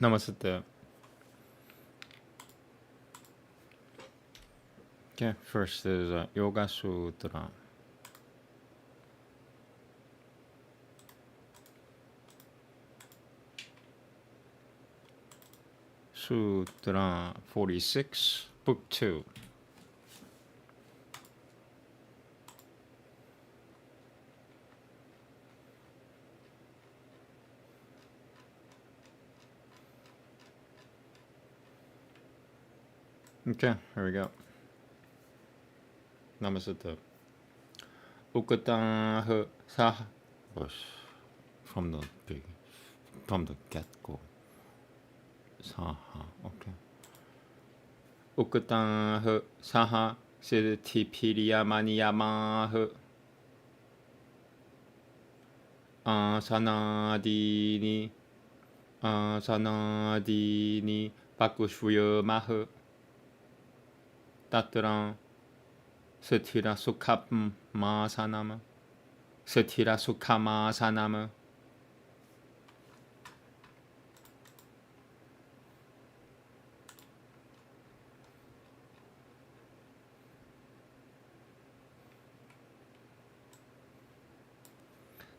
Namaste. Okay, first is Yoga Sutra. Sutra 46, Book 2. Okay, here we go. Namaste. Ukataha Saha. From the big, from the get go. Saha, okay. Ukataha Saha Siddhi Piriyamaniyamaha Asanadini Asanadini Pakushvuyamaha Tatran Sathira Sukham Masanama Sathira Sukhamasanama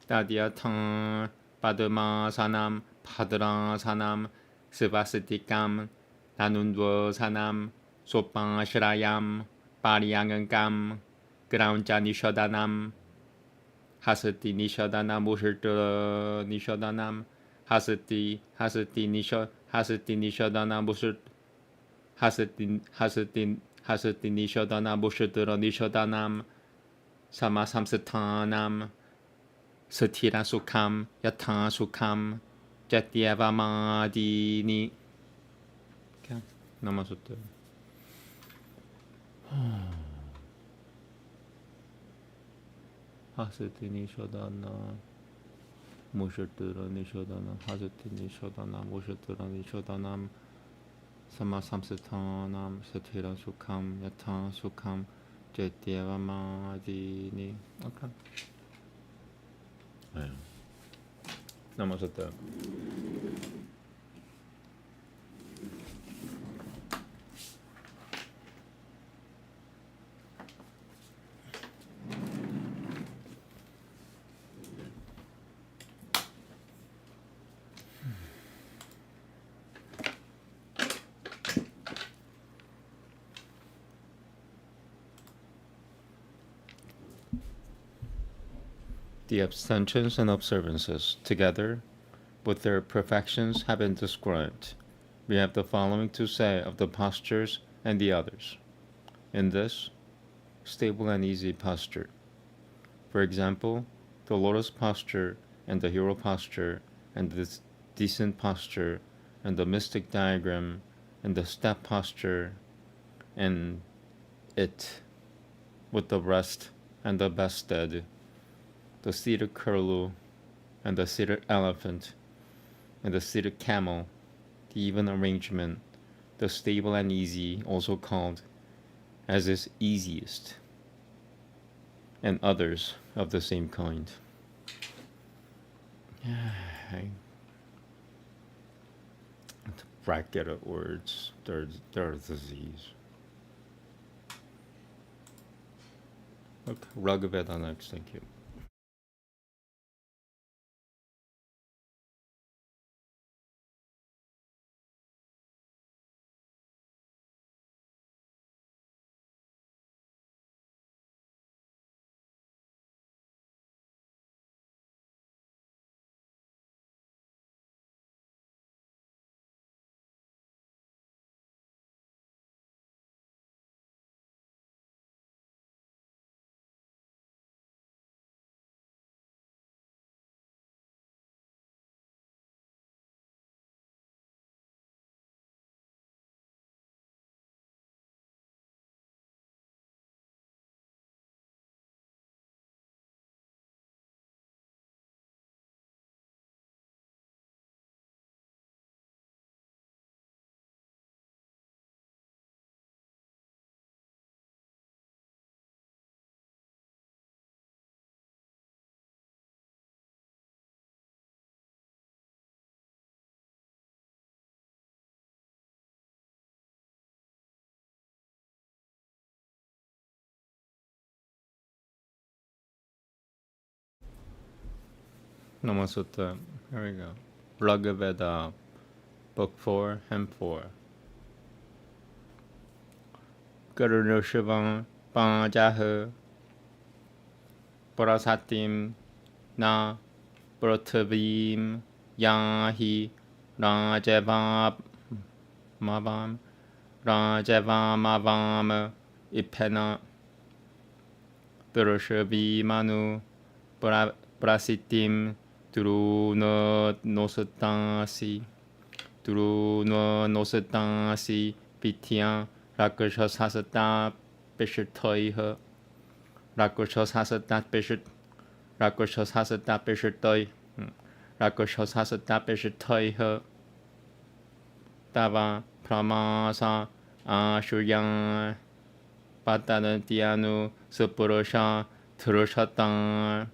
Tadyathan Padmasanam Padrasanam Sivasitikam Nanundvasanam Sopashrayam Paryangangam Grauncha Nishadanam Hasati Nishadanam Mushirta Nishadanam Hasati Nishadanam Mushir Hasati Nishadanam Mushirta Nishadanam Samasamsatanam Satira Sukham Yatha Sukham Jatyavamadini. Okay, Namaste. Hasati Nishodana Mushatira Nishodana Hasati Nishodana Mushatira Nishodanam Samasamsatanam Satira Sukham Yatha Sukham Jatyavamadini. Okay. Yeah. Namaste. The abstentions and observances, together with their perfections, have been described. We have the following to say of the postures and the others. In this, stable and easy posture. For example, the lotus posture and the hero posture and the decent posture and the mystic diagram and the step posture and it with the rest and the bedstead, the seated curlew and the seated elephant and the seated camel, the even arrangement, the stable and easy, also called as is easiest, and others of the same kind. Bracketed words, they're a disease. Okay, Raghaveda next, thank you. Namaste. Here we go. Veda, Book 4, Hymn 4. Karuna Shivam Panjaha Parasatim Na Pratavim Yahi Rajavam Mavam Rajavamavam Ipena Durushavi Manu Prasitim Duruna Nosatasi Duruna Nosatasi Pitya Rakshasasata Pishatoiha Rakshasasata Pishat Rakshasasata Pishatoi Rakshasasata Pishatoiha Tava Pramasa Ashuryan Patanatianu Sapurusha Thurushatang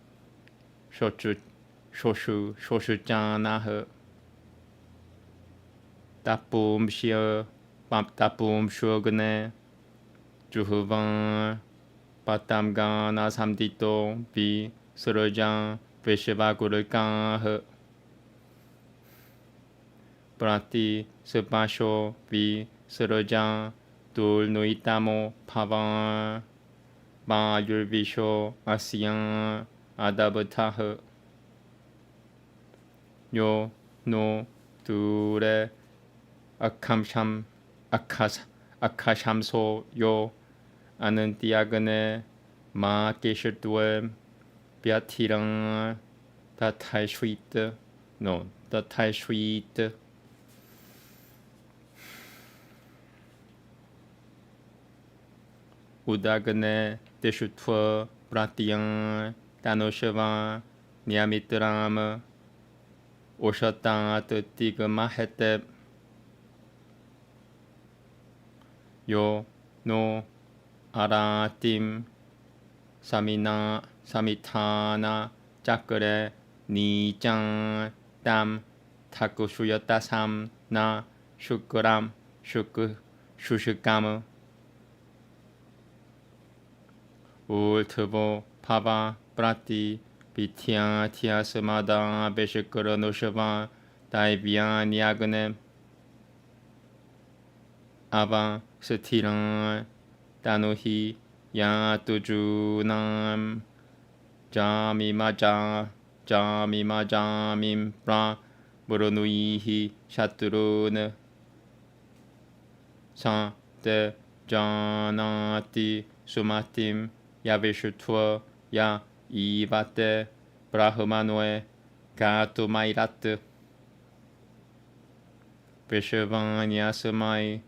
Shoshujanah Tapum Shia Tapum Shugane Juhuvan Patamgana Samdito Vi Surujan Vishvagurukan Prati Subasho Vi Surujan Dul Nuitamo Pavan Ba Yurvisho Asyan Adabutah Yo no Dure Akashamso Yo Anantiagane Ma Gesherduem Biatirang Datai No Datai Sweet Udagane Deshutwa Pratiyan Danoshavan Niamitram Oshatan Tigmahete Yo no Aratim Samitana Chakre Nijang Dam Takushuyatasam Na Shukuram Shushukam Ultavo Pava Prati Pitya Tia Samada Beshikura Noshava Daivya Niagane Ava Satiran Danuhi Ya Tujunam Jamimaja Jamim Pra Burunuihi Shaturun Sa De Janati Sumatim Yavishutwa Ya Ivate Brahmanoe Gatumairat Vishavanyasmai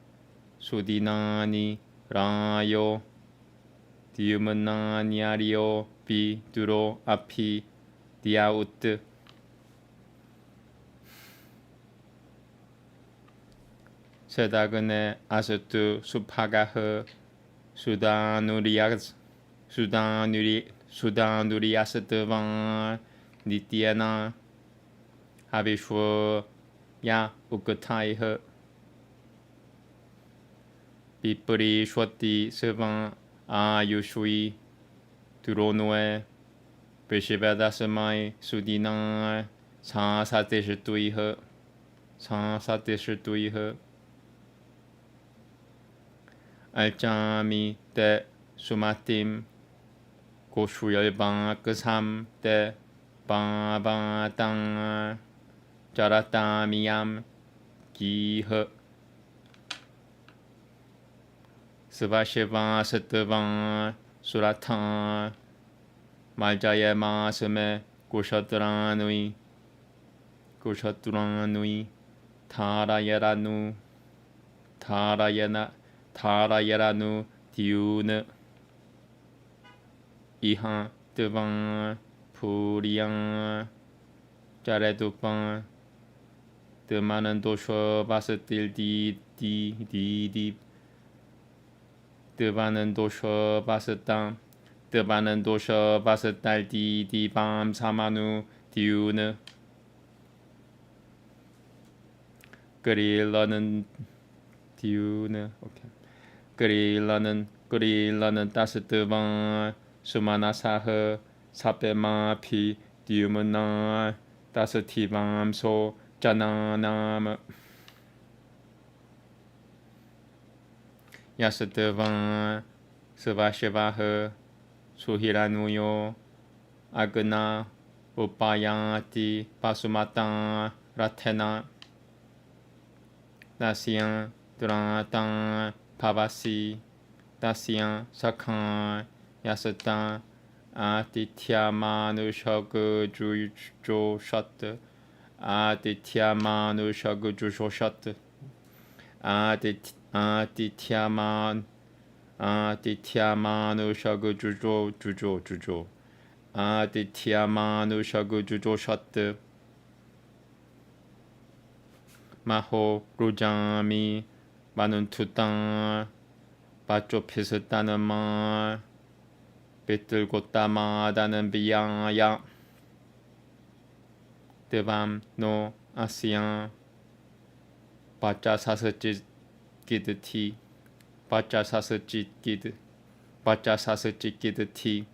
Sudinani Rayo Diumananyario Pi Duro Api Diaut Sedagane Asutu Supagaha Sudanuriasatavan Nityana Havishwa Ya Ukataiha Pipuri Shwati Savan Ayushui Turonoe Vishivadasamai Sudina Sansatishtuiha Alchami Te Sumatim Koshuyalban Kasam Te Babatang Jaratamiyam Giha Savashiva Satavan Suratan Maljayama Same Kushatranui Tarayaranu Tiune Ihan Devan Purian Jaredupan Demanandosho Vasatil di Devanandosho Vasatal di Bam Samanu Tiune Gorillanen Tiune okay Gorillanen Dasadevan Sumanasaha Sapema Pi Diumana Dasativam so jananam Yasadevan Savashivaha Suhiranuyo Agna Upayati Pasumatan Ratena Dasyan Duratan Pavasi Dasyan Sakhan Yasatan Adityamanushagu Jujo Shat Adityamanushagu Jujo Shat Adityamanushagu Jujo Adityamanushagu Jujo Shat Maho Rujami Manuntutan Bachopisutanama Biturgotama Biyaya Devam no Asyan Pachasasachit Gidati Pachasasachit Gidati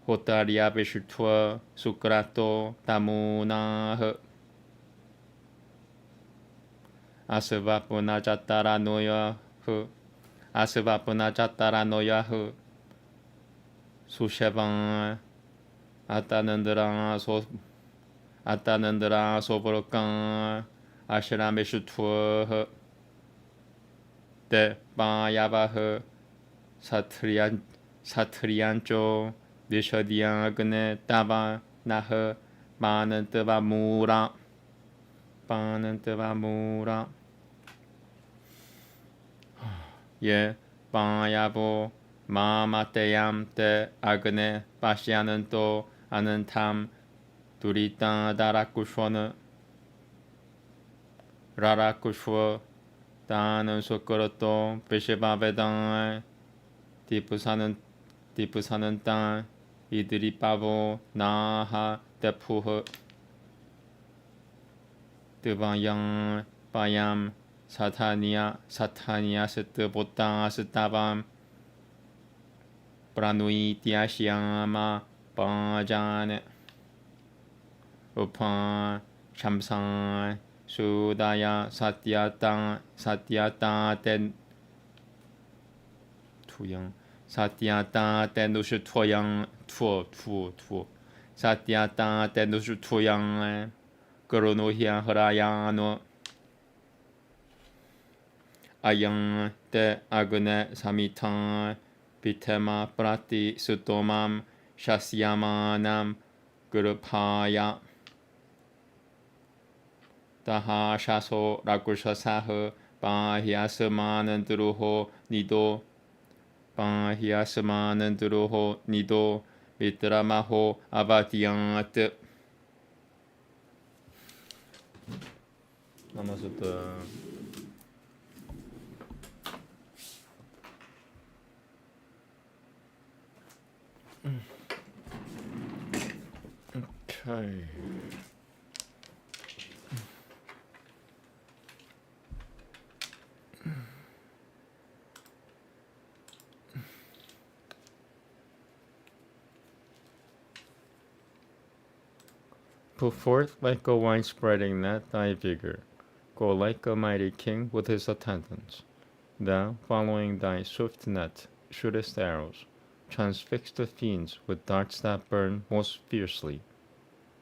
Hotaria Vishutwa Sukrato Tamunah Asavapuna Jatara Noya Asavapuna Jatara Noya Sushavan Atanandra Sobrokan Asharameshutwa De Bayavah Satriancho Vishadiagne Tava Nah Banantavamura Ye Bayavo Mamateyam Te Agne Pashyananto Anantam Durita Darakushwana Rarakushwa Danan Sokoroto Pishiva Vedan Tipusanantan Idripavo Naha Depuha Devayang Bayam Satania Setbotan Setavam Pranui Tiashyama Bajane Upan Shamsan Sudaya Satyata Ten Tuyang Satyata Tenushu Toyang Tuo Satyata Tenushu Toyang Guru Hian Harayano Ayang De Agune Samitan Pitema Prati Sutomam Shasyamanam Gurupaya Daha Shaso Rakushasah Bahyasamananduruho Nido Bahyasamananduruho Nido Vitramaho Avatyant Namaste. Okay. Put forth like a wide-spreading net thy vigor. Go like a mighty king with his attendants. Thou, following thy swift net, shootest arrows, transfix the fiends with darts that burn most fiercely.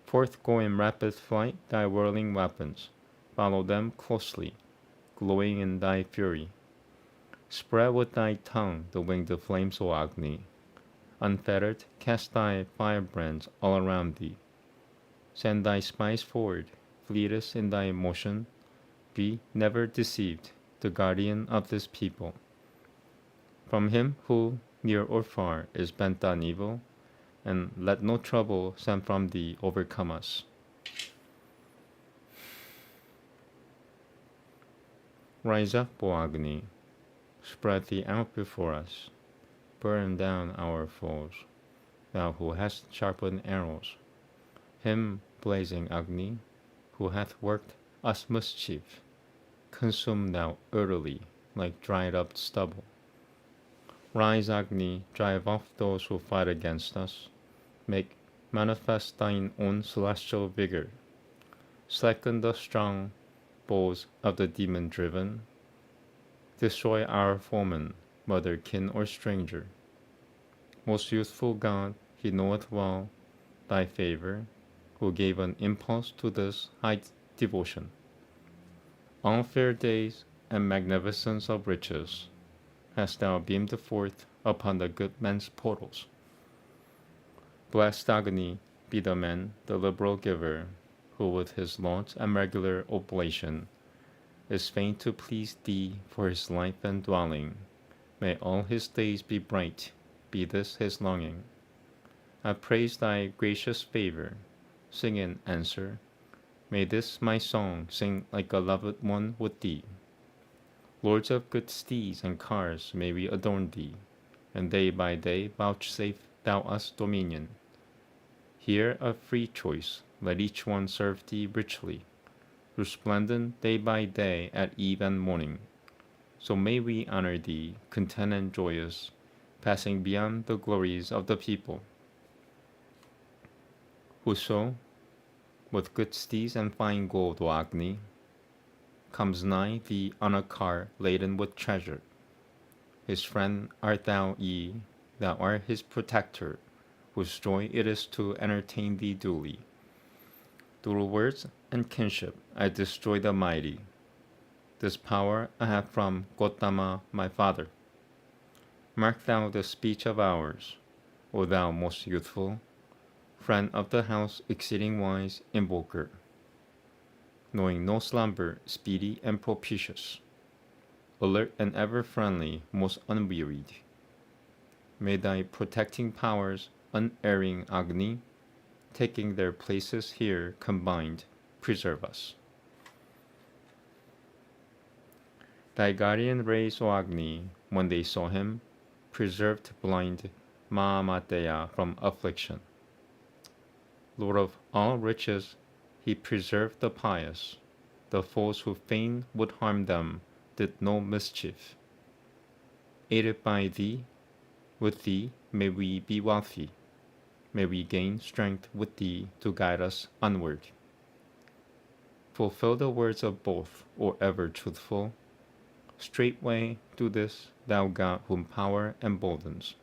Forth go in rapid flight thy whirling weapons. Follow them closely, glowing in thy fury. Spread with thy tongue the winged flames, O Agni. Unfettered, cast thy firebrands all around thee. Send thy spies forward, fleetest in thy motion. Be never deceived, the guardian of this people. From him who, near or far, is bent on evil, and let no trouble sent from thee overcome us. Rise up, O Agni, spread thee out before us, burn down our foes, thou who hast sharpened arrows. Him, blazing Agni, who hath worked us mischief, consume thou utterly like dried up stubble. Rise, Agni, drive off those who fight against us, make manifest thine own celestial vigor. Slacken the strong bows of the demon-driven. Destroy our foeman, whether kin or stranger. Most youthful God, he knoweth well thy favor, who gave an impulse to this high devotion. All fair days and magnificence of riches hast thou beamed forth upon the good man's portals. Blessed Agni be the man, the liberal giver, who with his lauds and regular oblation is fain to please thee for his life and dwelling. May all his days be bright, be this his longing. I praise thy gracious favor, sing in answer. May this my song sing like a loved one with thee. Lords of good steeds and cars, may we adorn thee, and day by day vouchsafe thou us dominion. Here of free choice, let each one serve thee richly, resplendent day by day at eve and morning. So may we honor thee, content and joyous, passing beyond the glories of the people. Whoso, with good steeds and fine gold, O Agni, comes nigh thee on a car laden with treasure. His friend art thou, thou art his protector, whose joy it is to entertain thee duly. Through words and kinship I destroy the mighty. This power I have from Gotama my father. Mark thou the speech of ours, O thou most youthful, friend of the house exceeding wise invoker, knowing no slumber, speedy and propitious, alert and ever friendly, most unwearied. May thy protecting powers, unerring Agni, taking their places here combined, preserve us. Thy guardian rays, O Agni, when they saw him, preserved blind Mahamadaya from affliction. Lord of all riches, he preserved the pious. The foes who fain would harm them did no mischief. Aided by thee, with thee may we be wealthy. May we gain strength with thee to guide us onward. Fulfill the words of both, or ever truthful. Straightway do this, thou God whom power emboldens.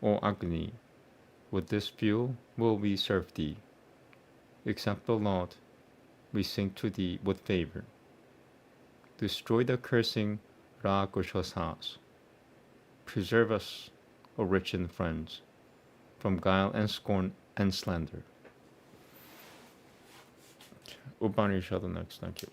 O Agni, with this view will we serve thee. Accept the Lord, we sing to thee with favor. Destroy the cursing Rakshasas. Preserve us, O rich and friends, from guile and scorn and slander. Upanishad next, thank you.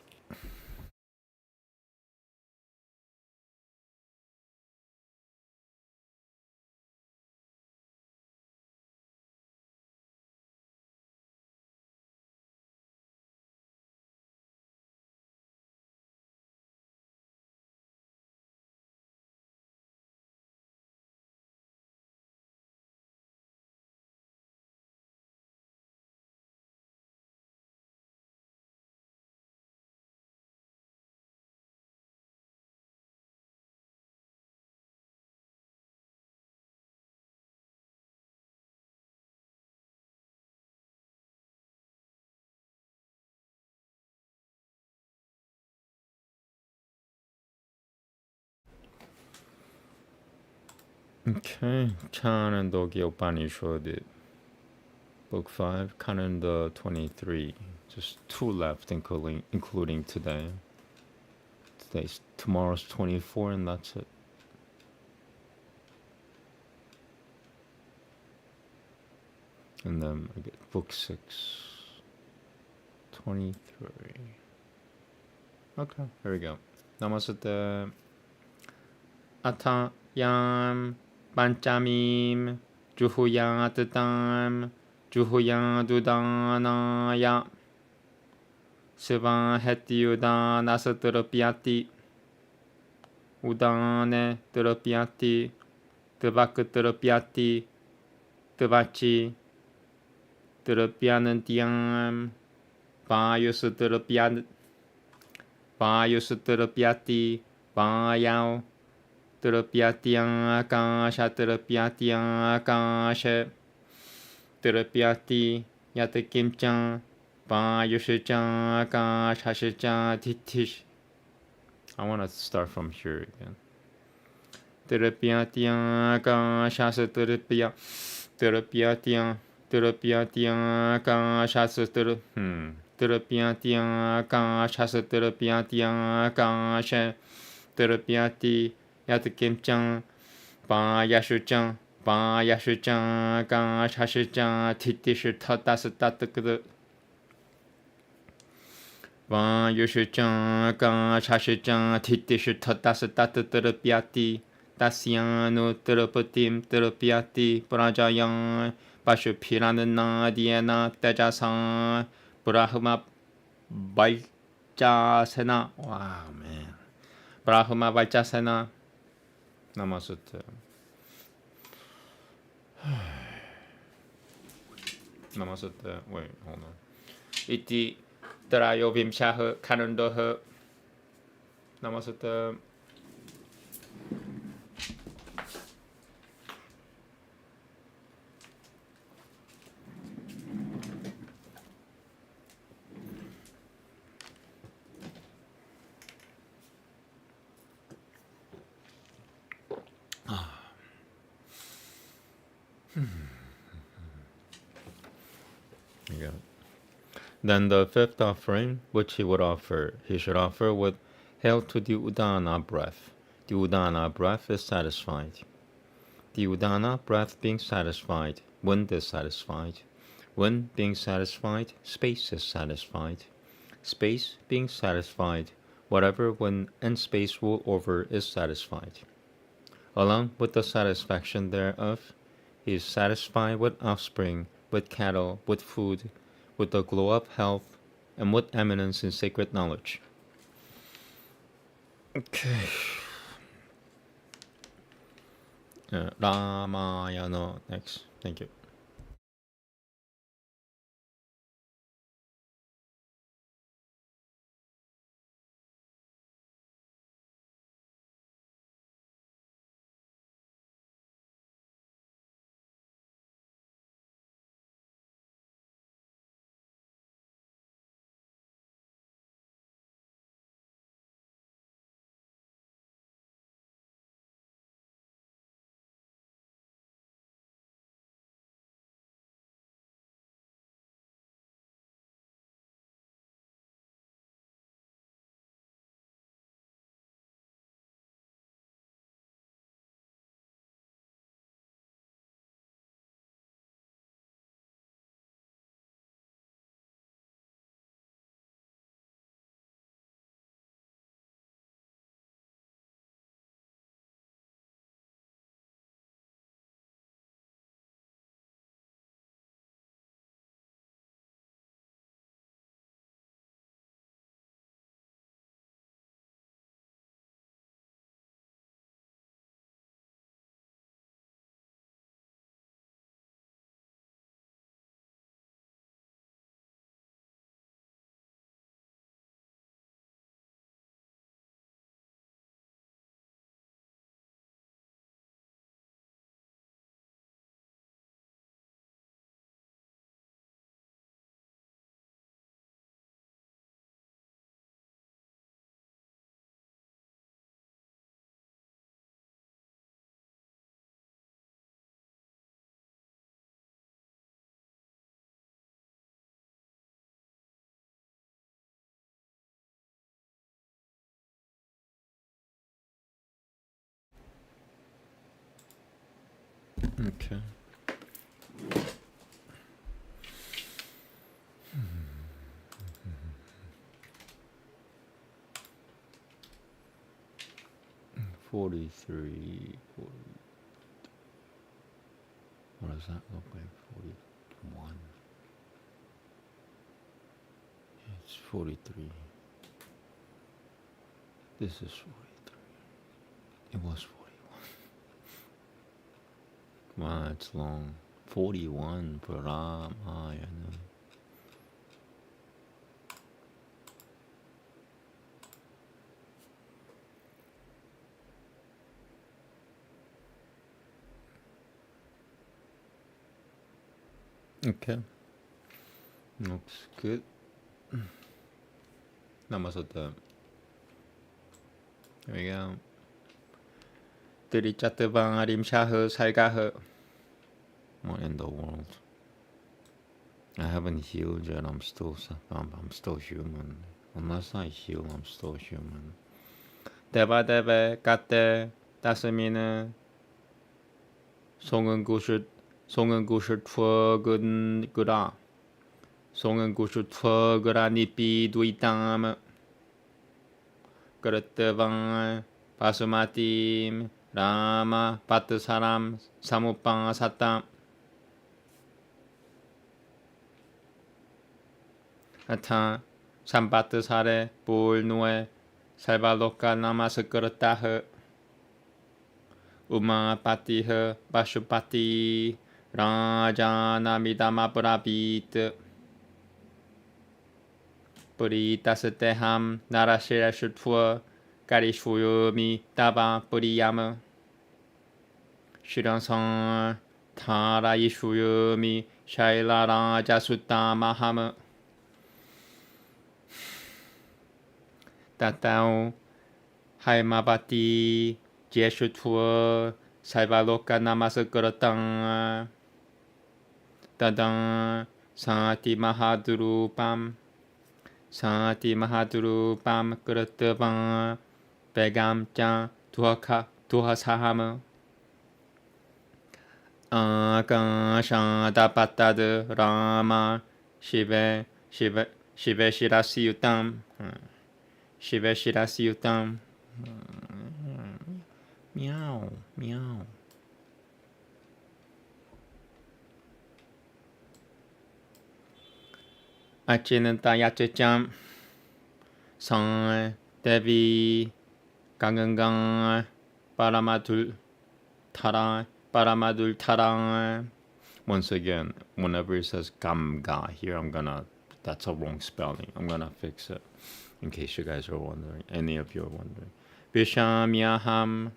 Okay, Chanandogi Upanishad, Book 5, Canada 23. Just 2 left, including today. Tomorrow's 24, and that's it. And then I get Book 6, 23. Okay, here we go. Namaste. Ata yam panchamim juhuyadam juhuyadudanaya siva heti udanasa terapiati udane terapiati tevak terapiati tevachi terapianantiam vayus terapiati vayau terapiatiang akasha terapiatiang akasha Tirapyati Yata Kimchan Ba Yushijan Ga Shashijan Titish. I want to start from here again. Tirapyatiya Ga Shasa Tirapya Tirapyatiya Tirapyatiya Ga Shasa Tirapyatiya Ga Shasa Tirapyatiya Ga She Tirapyati Yata Kimchan Ba Yashujan Ba Yashujan Ga Shashijan Titish Tatas Ba Yushijan Ga Shashijan Titish Tatas Tatapiati Dasyano Terapatim Terapiati Prajayan Pashupirana Diana Tejasan Brahma Vaijasena. Wow, man. Brahma Vaijasena. Namaste. Namaste. Wait, hold on. Iti Trayo Vimshah Kanandoh. Namaste. Yeah. Then the fifth offering, which he would offer, he should offer with hail to the Udana breath. The Udana breath is satisfied. The Udana breath being satisfied, wind is satisfied. Wind being satisfied, space is satisfied. Space being satisfied, whatever wind and space rule over is satisfied. Along with the satisfaction thereof, he is satisfied with offspring, with cattle, with food, with the glow of health, and with eminence in sacred knowledge. Okay. Ramayana next. Thank you. Okay. Hmm. 43. 40. What does that look like? 41. It's 43. This is 43. It was 41. Come on, it's long. 41 for Ramayana. Okay. Looks good. Namaste. Here we go. Tirichatabang shaho salgaho. What in the world? I haven't healed yet. I'm still human. Unless I heal, I'm still human. Deba katte dasmine 송은 구슬 투어근그라 송은 구슬 투어그라 니삐 두이땀 그릇대방 바수마팀 라마 바트 사람 사무빵 사땀 아타 삼바트 사레 볼누에 살발로카 나마스 그릇다흐 우마 파티흐 바슈파티 라자나미다마 브라비트 브리타스테함 나라시라슈투어 까리슈요미 따바 브리야무 시련성 타라이슈요미 샤일라라자수타마하무 따따오 하이마바티 제슈투어 살바로카 나마스 그릇땅 따당 사티 마하두루밤 그릇뜨방 베감짱 두하사하무 아강샤다바타드 라마 시베시라시유땀 미야오 아치는 따야쯔짬 성 대비 강은강 바라마둘 타랑. Once again, whenever it says gamga here, that's a wrong spelling. I'm gonna fix it in case you guys are wondering. Any of you are wondering. Vishamyaham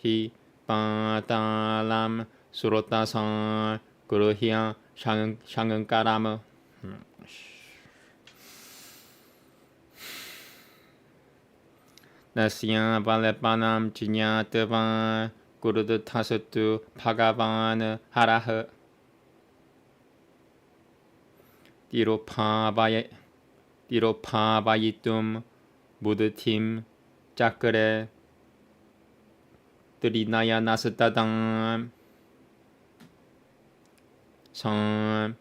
hi patalam surotasan kuruhya shangangkarama. 나시야 발레바남 지냐 뜨방 구르드 타스투 파가바는 하라흐 띠로파바이툼 무드팀 짜끄레 뜨리나야 나스따당 성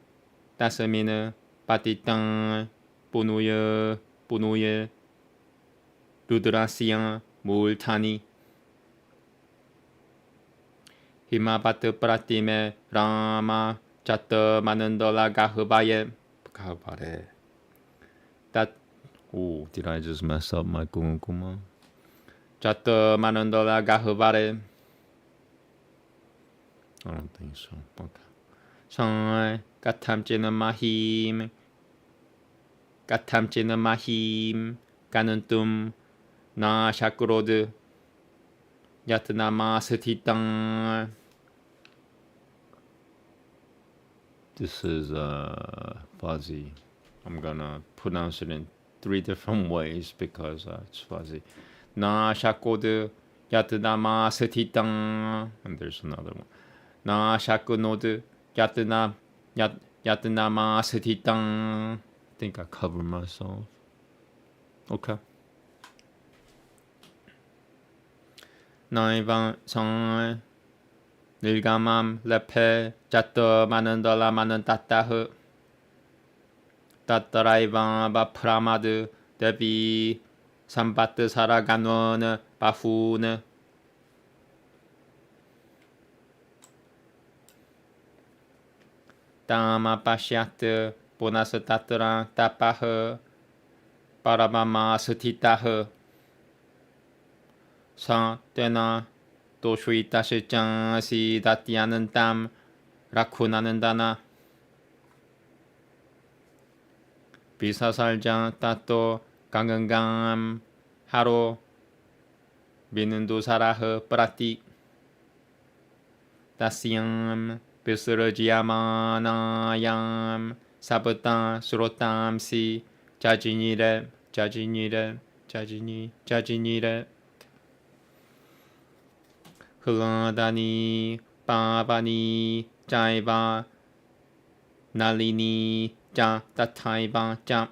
따스미느 빠띠땅 뿌누예 루드라시앙 물타니 히마바트 프라티메 라마 자트 마는돌라 가흐바레 that did I just mess up my kumukuma? 자트 마는돌라 가흐바레 I don't think so. Okay. 성 까탐찌는 마힘 가는 뜸 나 샤크로드 야트나마 스티땅. This is fuzzy. I'm gonna pronounce it in 3 different ways because it's fuzzy. 나 샤코드 야트나마 스티땅. And there's another one. 나 샤크노드 야트나마 스티땅. I think I covered myself. Okay. 나이방 성 늘가맘 레페 자떠 마는 dollar 마는 따따흐 따따라이방 바프라마드 데비 삼바트 사라간원 바후는 따마 파시아트 보나스 따트랑 따파흐 바라바마 스티따흐 사 때나 또 슈이따시짱 시다띠아는 땀 라쿠나는 다나 비사살장 따또 강은강 하로 미는도 사라흐 프라티 따시암 Visrajiyamanayam Sabata Surotam Si Jajinire Huladani Bhavani Jaiva Nalini Ja Tataiva Ja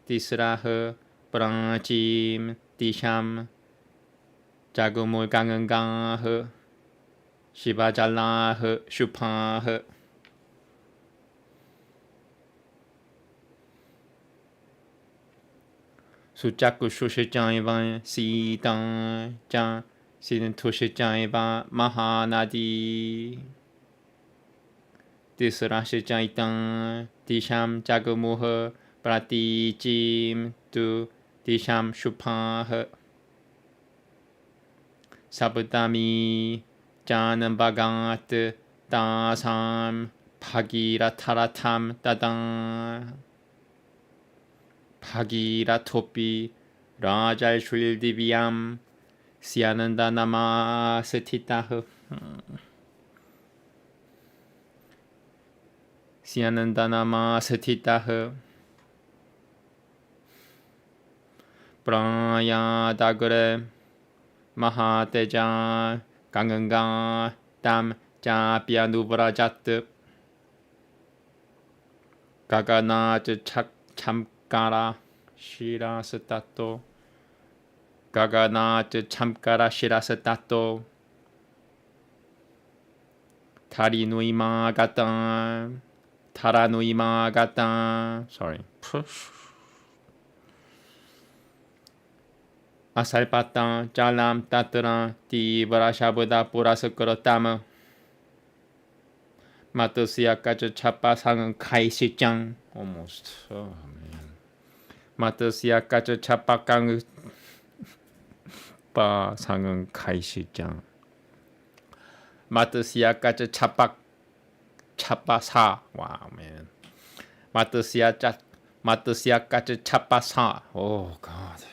Disraha Branchim Disham Jagumul Gangangaha Shivajalah Shupah Sujaku Shushijaiva Sidan Ja Sidan Tushijaiva Mahanadi Disrashijaitan Disham Jagumuha Pratijim Tu Disham Shupah Sabudami Janam Bhagat Dasam Bhagirataratam Dadam Bhagiratopi Rajal Shrildivyam Syananda Namasthitah Syananda Namasthitah Prayadagre Mahateja Ganganga Tam Japyanuvrajat Gaganaj Chamkara Shirasatato Gaganaj Chamkara Shirasatato Tarinuima Gatan Taranuima Gatan Sorry Asalpatan Jalam Tatran Ti Varashabada Purasakarotama Matusiyakaja Chapa Sangan Kaishijang Almost. Oh man. Matusiyakaja Chapa Kang Pa Sangan Kaishijang Matusiyakaja Chapa Sa. Wow man. Matusiyakaja Chapa Sa. Oh god.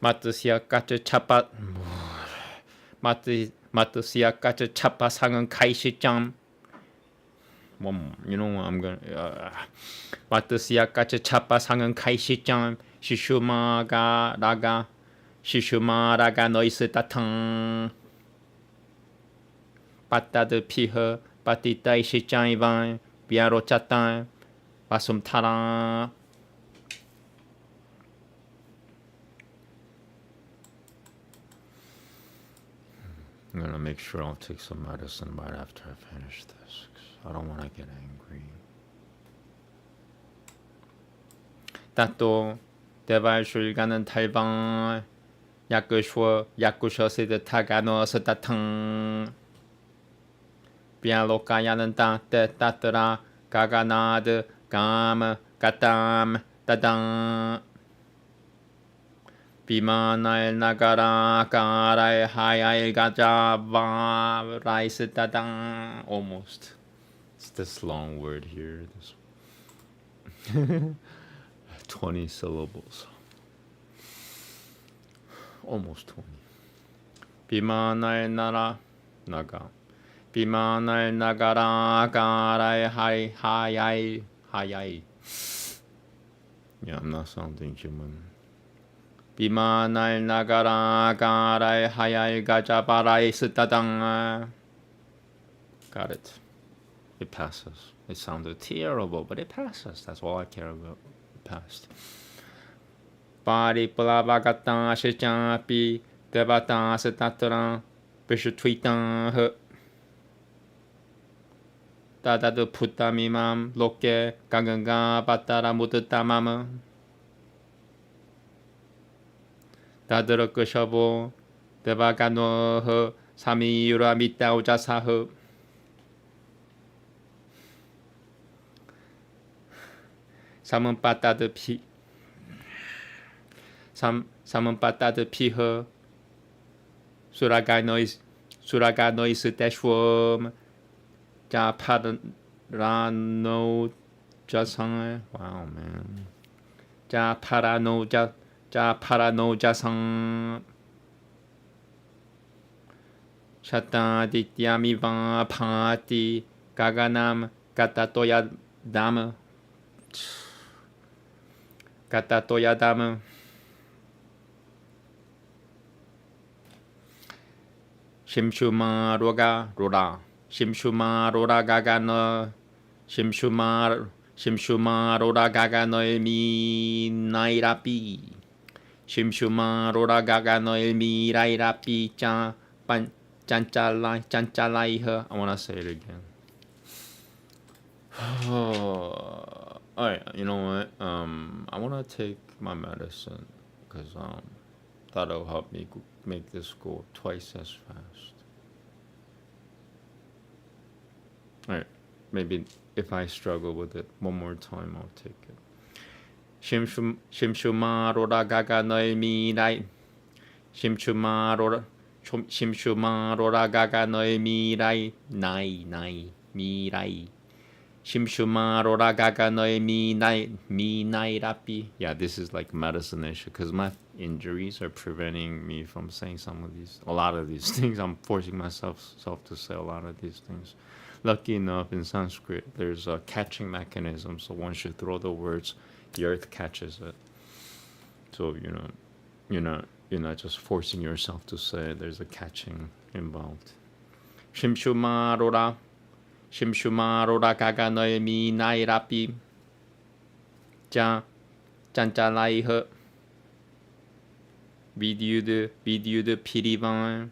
Matusiyakaja Chapa Matusiyakaja Chapa Sangan Kaishijang. You know what I'm gonna Matusiyakaja Chapa Sangan Kaishijang Shishuma Raga Noise Tatang Patad Piha Patita Shijang Ivan Biaro Chatan Basum Tara. I'm gonna make sure I'll take some medicine right after I finish this, 'cause I don't want to get angry. Tato Devashulganan Taivan Yakushosida Tagano Satatang Bialokayanan Tate Tatara Gaganad Gam Gatam Dadang Bimanail Nagara Karai Hayai Gajava Rice Dadang. Almost. It's this long word here. This 20 syllables. Almost 20. Bimanail Naga. Bimanail Nagara Karai Hayai. Yeah, I'm not sounding human. Bimanal Nagara Garai Hayai Gajabarai Sitadang. Got it. It passes. It sounded terrible, but it passes. That's all I care about. It passed. Bari Pulavagatan Shichapi Devatan Sitatran Bishutwitan He Dadadu Putamimam Loke Ganganga Batara Mututamama Dadrakashabo Devagano Sami Yuramita Ujasaho Samampata de Pi Samampata de Piha Suraganois Teshwom Japarano Jasang. Wow man. Japarano Jasang Shatadityamiva Phati Gaganam Katatoyadam Katatoyadam Shimshuma Roga Rora Shimshuma Rora Gagano Shimshuma Rora Gagano Elmi Nairapi Shimshuma Rora Gagano Elmi Nairapi Chan Pan Chanchalai her. I want to say it again. Alright, you know what? I want to take my medicine because that'll help me make this go twice as fast. Alright, maybe if I struggle with it one more time, I'll take it. Shimshuma Rora Gaga Noemi Rai Shimshuma Rora Gaga Noemi Rai Nai Mirai Shimshuma Rora Gaga Noemi Nai Mi Nai Rapi. Yeah, this is like medicine issue because my injuries are preventing me from saying a lot of these things. I'm forcing myself to say a lot of these things. Lucky enough, in Sanskrit, there's a catching mechanism, so once you throw the words, the earth catches it. So you're not just forcing yourself to say it. There's a catching involved. Shimshuma Rora Gaga Noemi Nai Rapi Chanchalai He Vidyud Pirivan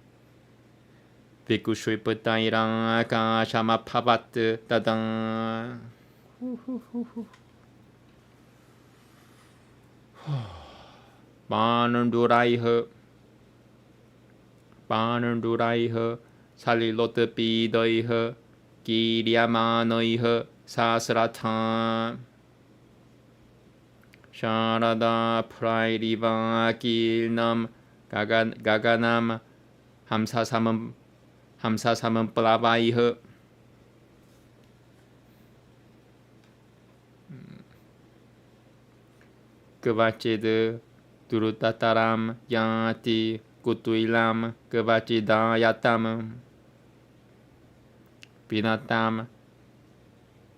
Vikushuipatairan Kashama Pavat Dadan. Banandurai He Salilot Pidoi He Kiryamanoi He Sasratan Sharada Prairiva Kilnam Gaganam Hamsasamam Plavai He Kavachid Durutataram Yati Kutuilam Kavachidayatam Pinatam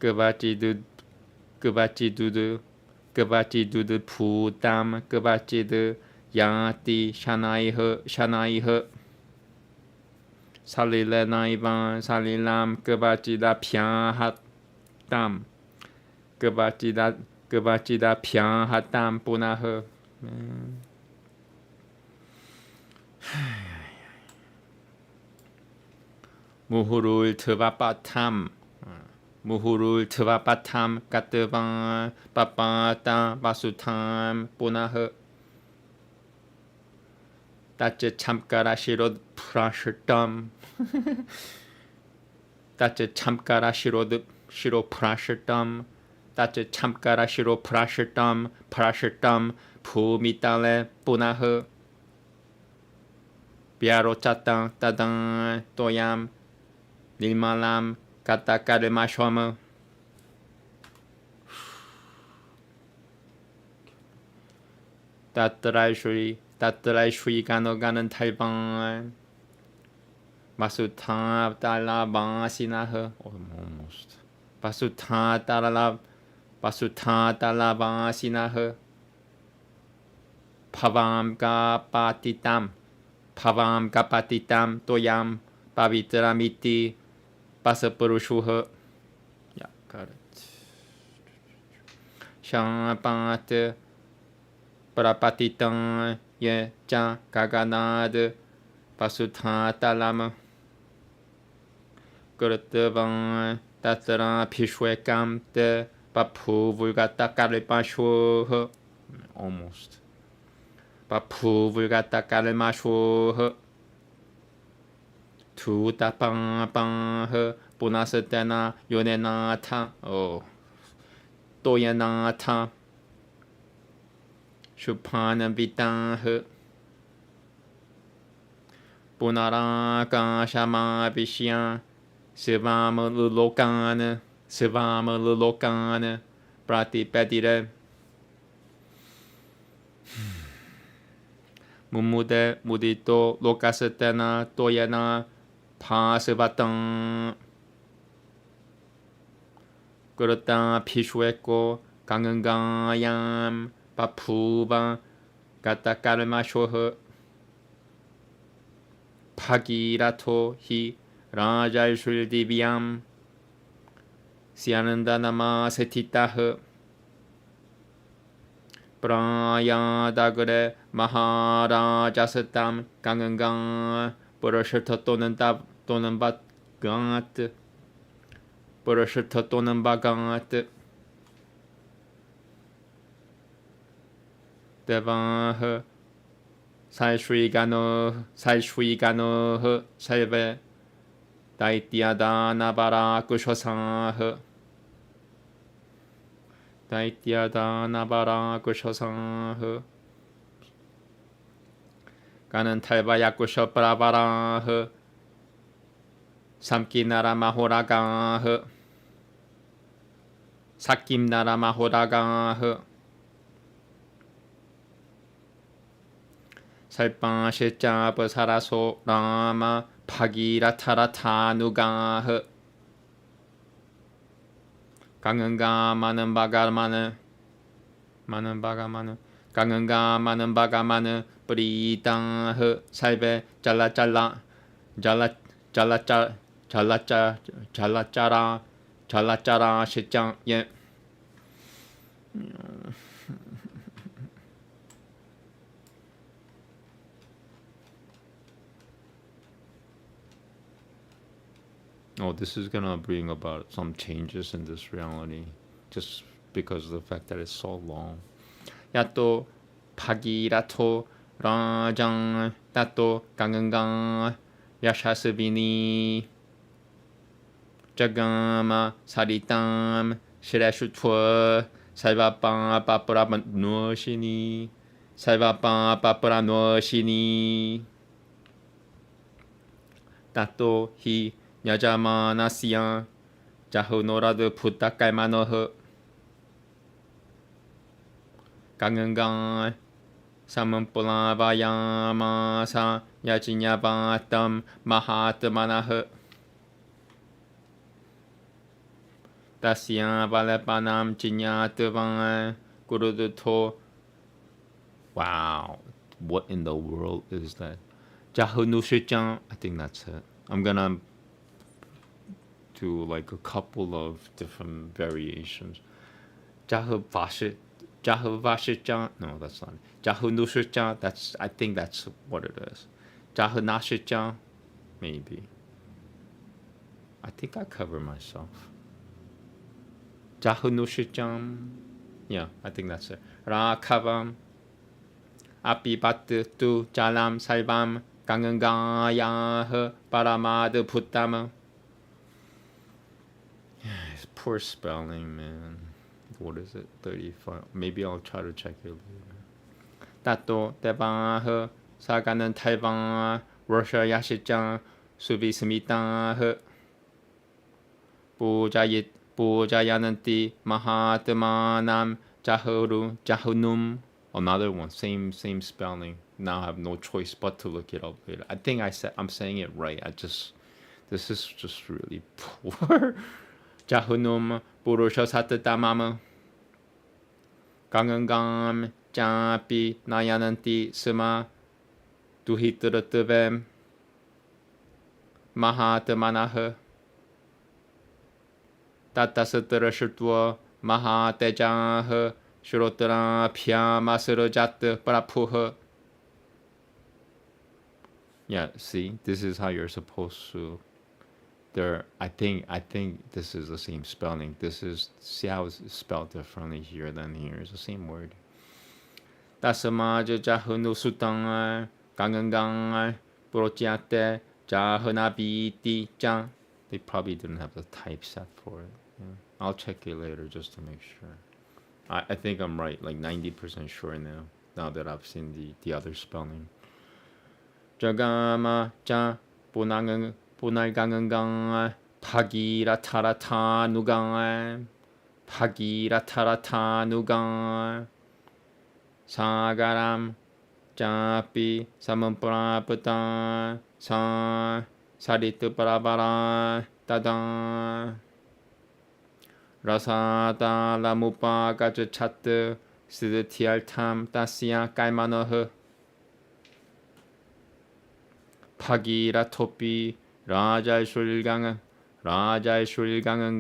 Kavachidud Putam Kavachid Yati Shanai Salilenaivan Salilam Kavachida Pyahatam Kavachida Pyahatam Punah. Muhurul Tvapatam Katavan Papata Vasutam Punah. Tache Chamkara Shirod Prashatam Tache Chamkara Shiro Prashatam Tache Chamkara Shiro Prashatam Pumitale Punah. Piarochatan Tadan Toyam Nilmalam Katakaremashwama. Tatraishri Ganoganan Taiban Masuta Talaban Sinaha. Almost. Basuta Talaban Sinaha. Pavam Kapatitam Toyam Pavitramiti Pasapurushuha. Yeah, got it. Shapat Prapatitam Ye Cha Kaganad Pasuta Talam Gurtavan Tatra Pishwekam de Papu Vulgata Karipashu. Almost. Papu Vulgata Karimashu Tu Tapang Punasatana Yonenata. Oh, Toyanata Shupana Vitan Punaraka Shama Vishyan Sivam Lulokan Pratipatire Mumude Mudito Lokasatana Toyana 파스바땅 그렇다 피슈했고 강은강얌 바푸바 가타까르마쇼흐 파기라토 히 라잘술디비암 시아는다나마 세티타흐 브라야다그레 마하라자스탐 강은강 브러셔터 또는 바강아트 브러셔터 또는 바강아트 데바흐 살슈이가노 살베 다이티아다나바라 구쇼상흐 다이티아다나바라 구쇼상흐 가는 탈바야 구쇼브라바라흐 삼키나라 마호라가흐 사킴나라 마호라가흐 살빵시짜브 사라소 라마 파기라타라타누가흐 강은가 많은 바가 많은 강은가 많은 바가 많은 뿌리땅흐 살베 잘라짜라 시장 예 Oh, this is gonna bring about some changes in this reality, just because of the fact that it's so long. 야또 파기라토 라장 따또 강은강 야샤스비니 자가마 사리땀 시레슈투어 살바빵 빠뿌라반 누어시니 살바빵 빠뿌라 누어시니 따또 히 야자마나시야 자흐노라드 푸타깔마노흐 강은강 사문뿔라바야마사 야지냐바땀 마하트마나흐 다시야 발레바남 지냐트방 구르드토 Wow, what in the world is that? 자흐누시짱 I think that's it. I'm gonna do like a couple of different variations. 자흐바시 자흐바시짱 no, that's not it. 자흐누시짱 I think that's what it is. 자흐나시짱 maybe. I think I cover myself. 자흐누시짱 yeah, I think that's it. 라카밤 아피바트 뚜 잘람 살밤 강은가야흐 바라마드 푸타마 Poor spelling, man. What is it? 35. Maybe I'll try to check it later. 따또 대방흐 사가는 탈방 러시아 야시장 수비스미땅흐 부자야는띠 마하트마남 자흐눔. Another one, same spelling. Now I have no choice but to look it up later. I think I'm saying it right. This is just really poor. 자흐눔 부르셔사트다마무 강은감 짜삐 나야는띠 스마 두히뜨르뜨뱀 마하트마나흐 따따스뜨르실뚜어 마하떼장흐 슈로뜨라 피아마스르자트 브라푸흐 Yeah, see, this is how you're supposed to I think this is the same spelling. See how it's spelled differently here than here. It's the same word. 따스마즈 자흐누수땅 강은강 브로치아테 자흐나비띠짱 They probably didn't have the typeset for it. Yeah. I'll check it later just to make sure. I think I'm right, like 90% sure now that I've seen the other spelling. 자가마 자 보낭은 보날강은강 파기라타라타 누강 파기라타라타 누강 사가람 짜삐 사문프라프타 사 Saritu parabara tada Rasata lamupa gajachat Siddhitialtam tasya kaimanoh Pagira topi Rajai Shulgangan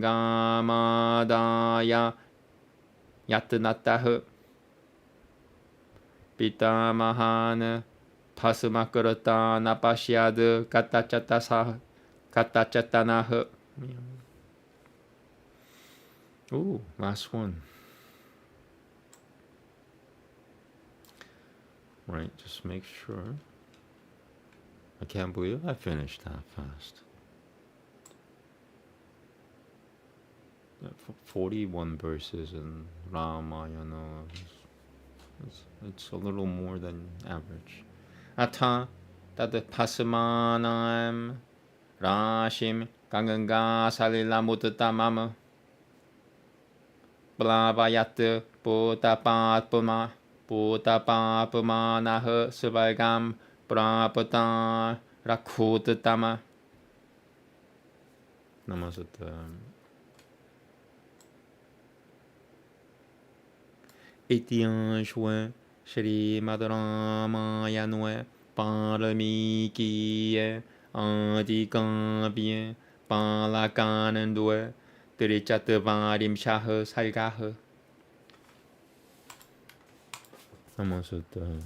Gamadaya Yatanatah Pitamahan Pasumakarata Napashyad Katachatanaha. Ooh, last one. Right, just make sure. I can't believe I finished that fast. 41 verses in Ramayana. It's a little more than average. Atha tad pasamanam rashim ganganga salila mutatamam blavayat putapapmanah svagam prapata rakhutatama. Namaste. Itiyanshwe Shri Madaramayanwe Paramiki Adikabye Palakanandwe Trichatvarim Shah Salgah. Namaste.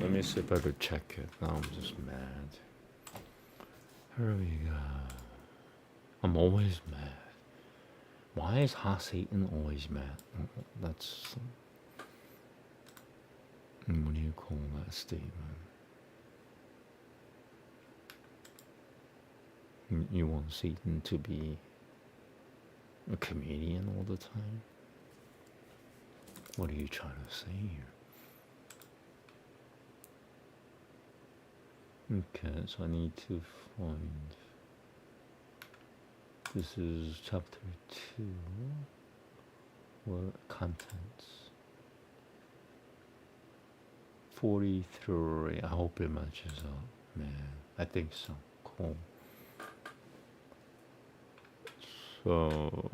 Let me see if I could check it. Now I'm just mad. Here we go. I'm always mad. Why is Satan always mad? That's... what do you call that statement? You want Satan to be a comedian all the time? What are you trying to say here? Okay, so I need to find... This is chapter 2. What contents? 43. I hope it matches up, man. I think so. Cool. So,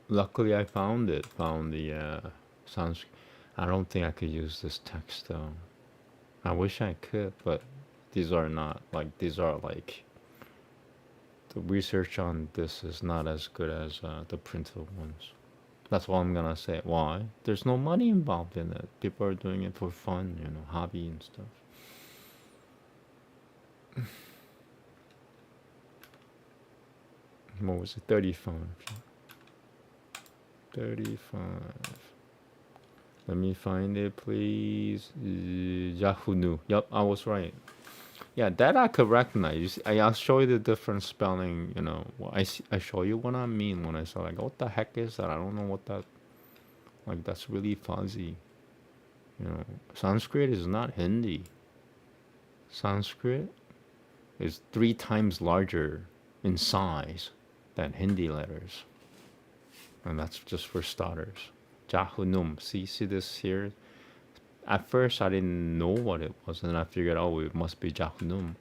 luckily I found it. Found the Sanskrit. I don't think I could use this text though. I wish I could, but these are not like, these are like, the research on this is not as good as the printed ones. That's all I'm gonna say. Why? There's no money involved in it. People are doing it for fun, you know, hobby and stuff. What was it? 35. 35. Let me find it, please. Yahoo. Yup, I was right. Yeah, that I could recognize. I'll show you the different spelling, you know. I show you what I mean when I say, like, what the heck is that? I don't know what that... Like, that's really fuzzy. You know, Sanskrit is not Hindi. Sanskrit is 3 times larger in size than Hindi letters. And that's just for starters. Jahunum. See this here? At first, I didn't know what it was, and I figured, oh, it must be Jahunum.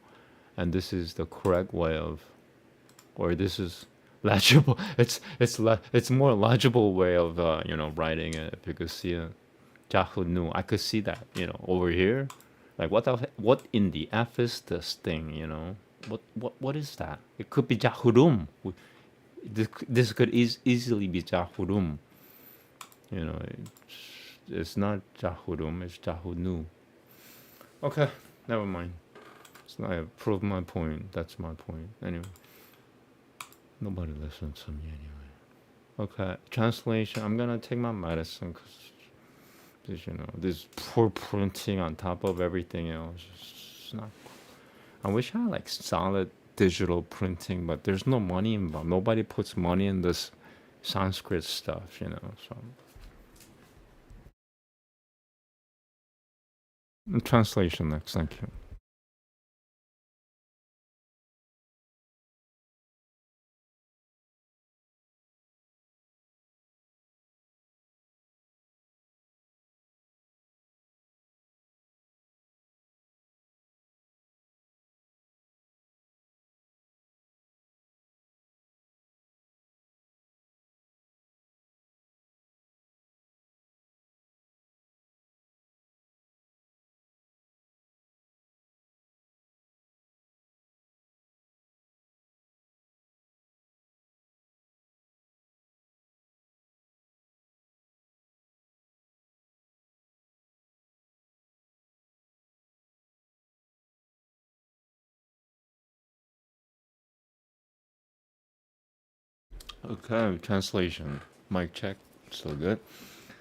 And this is the correct way of, or this is legible. It's more legible way of you know, writing it. If you could see it, Jahunu. I could see that, you know, over here. Like, what in the F is this thing? You know, what is that? It could be Jahurum. This could easily be Jahurum. You know, it's not Jahurum, it's Jahunu. Okay, never mind. I proved my point. That's my point. Anyway, nobody listens to me anyway. Okay, translation. I'm gonna take my medicine because, you know, this poor printing on top of everything else. It's not. I wish I had like solid digital printing, but there's no money involved. Nobody puts money in this Sanskrit stuff, you know. So. Translation next, thank you. Okay, translation. Mic check. Still good.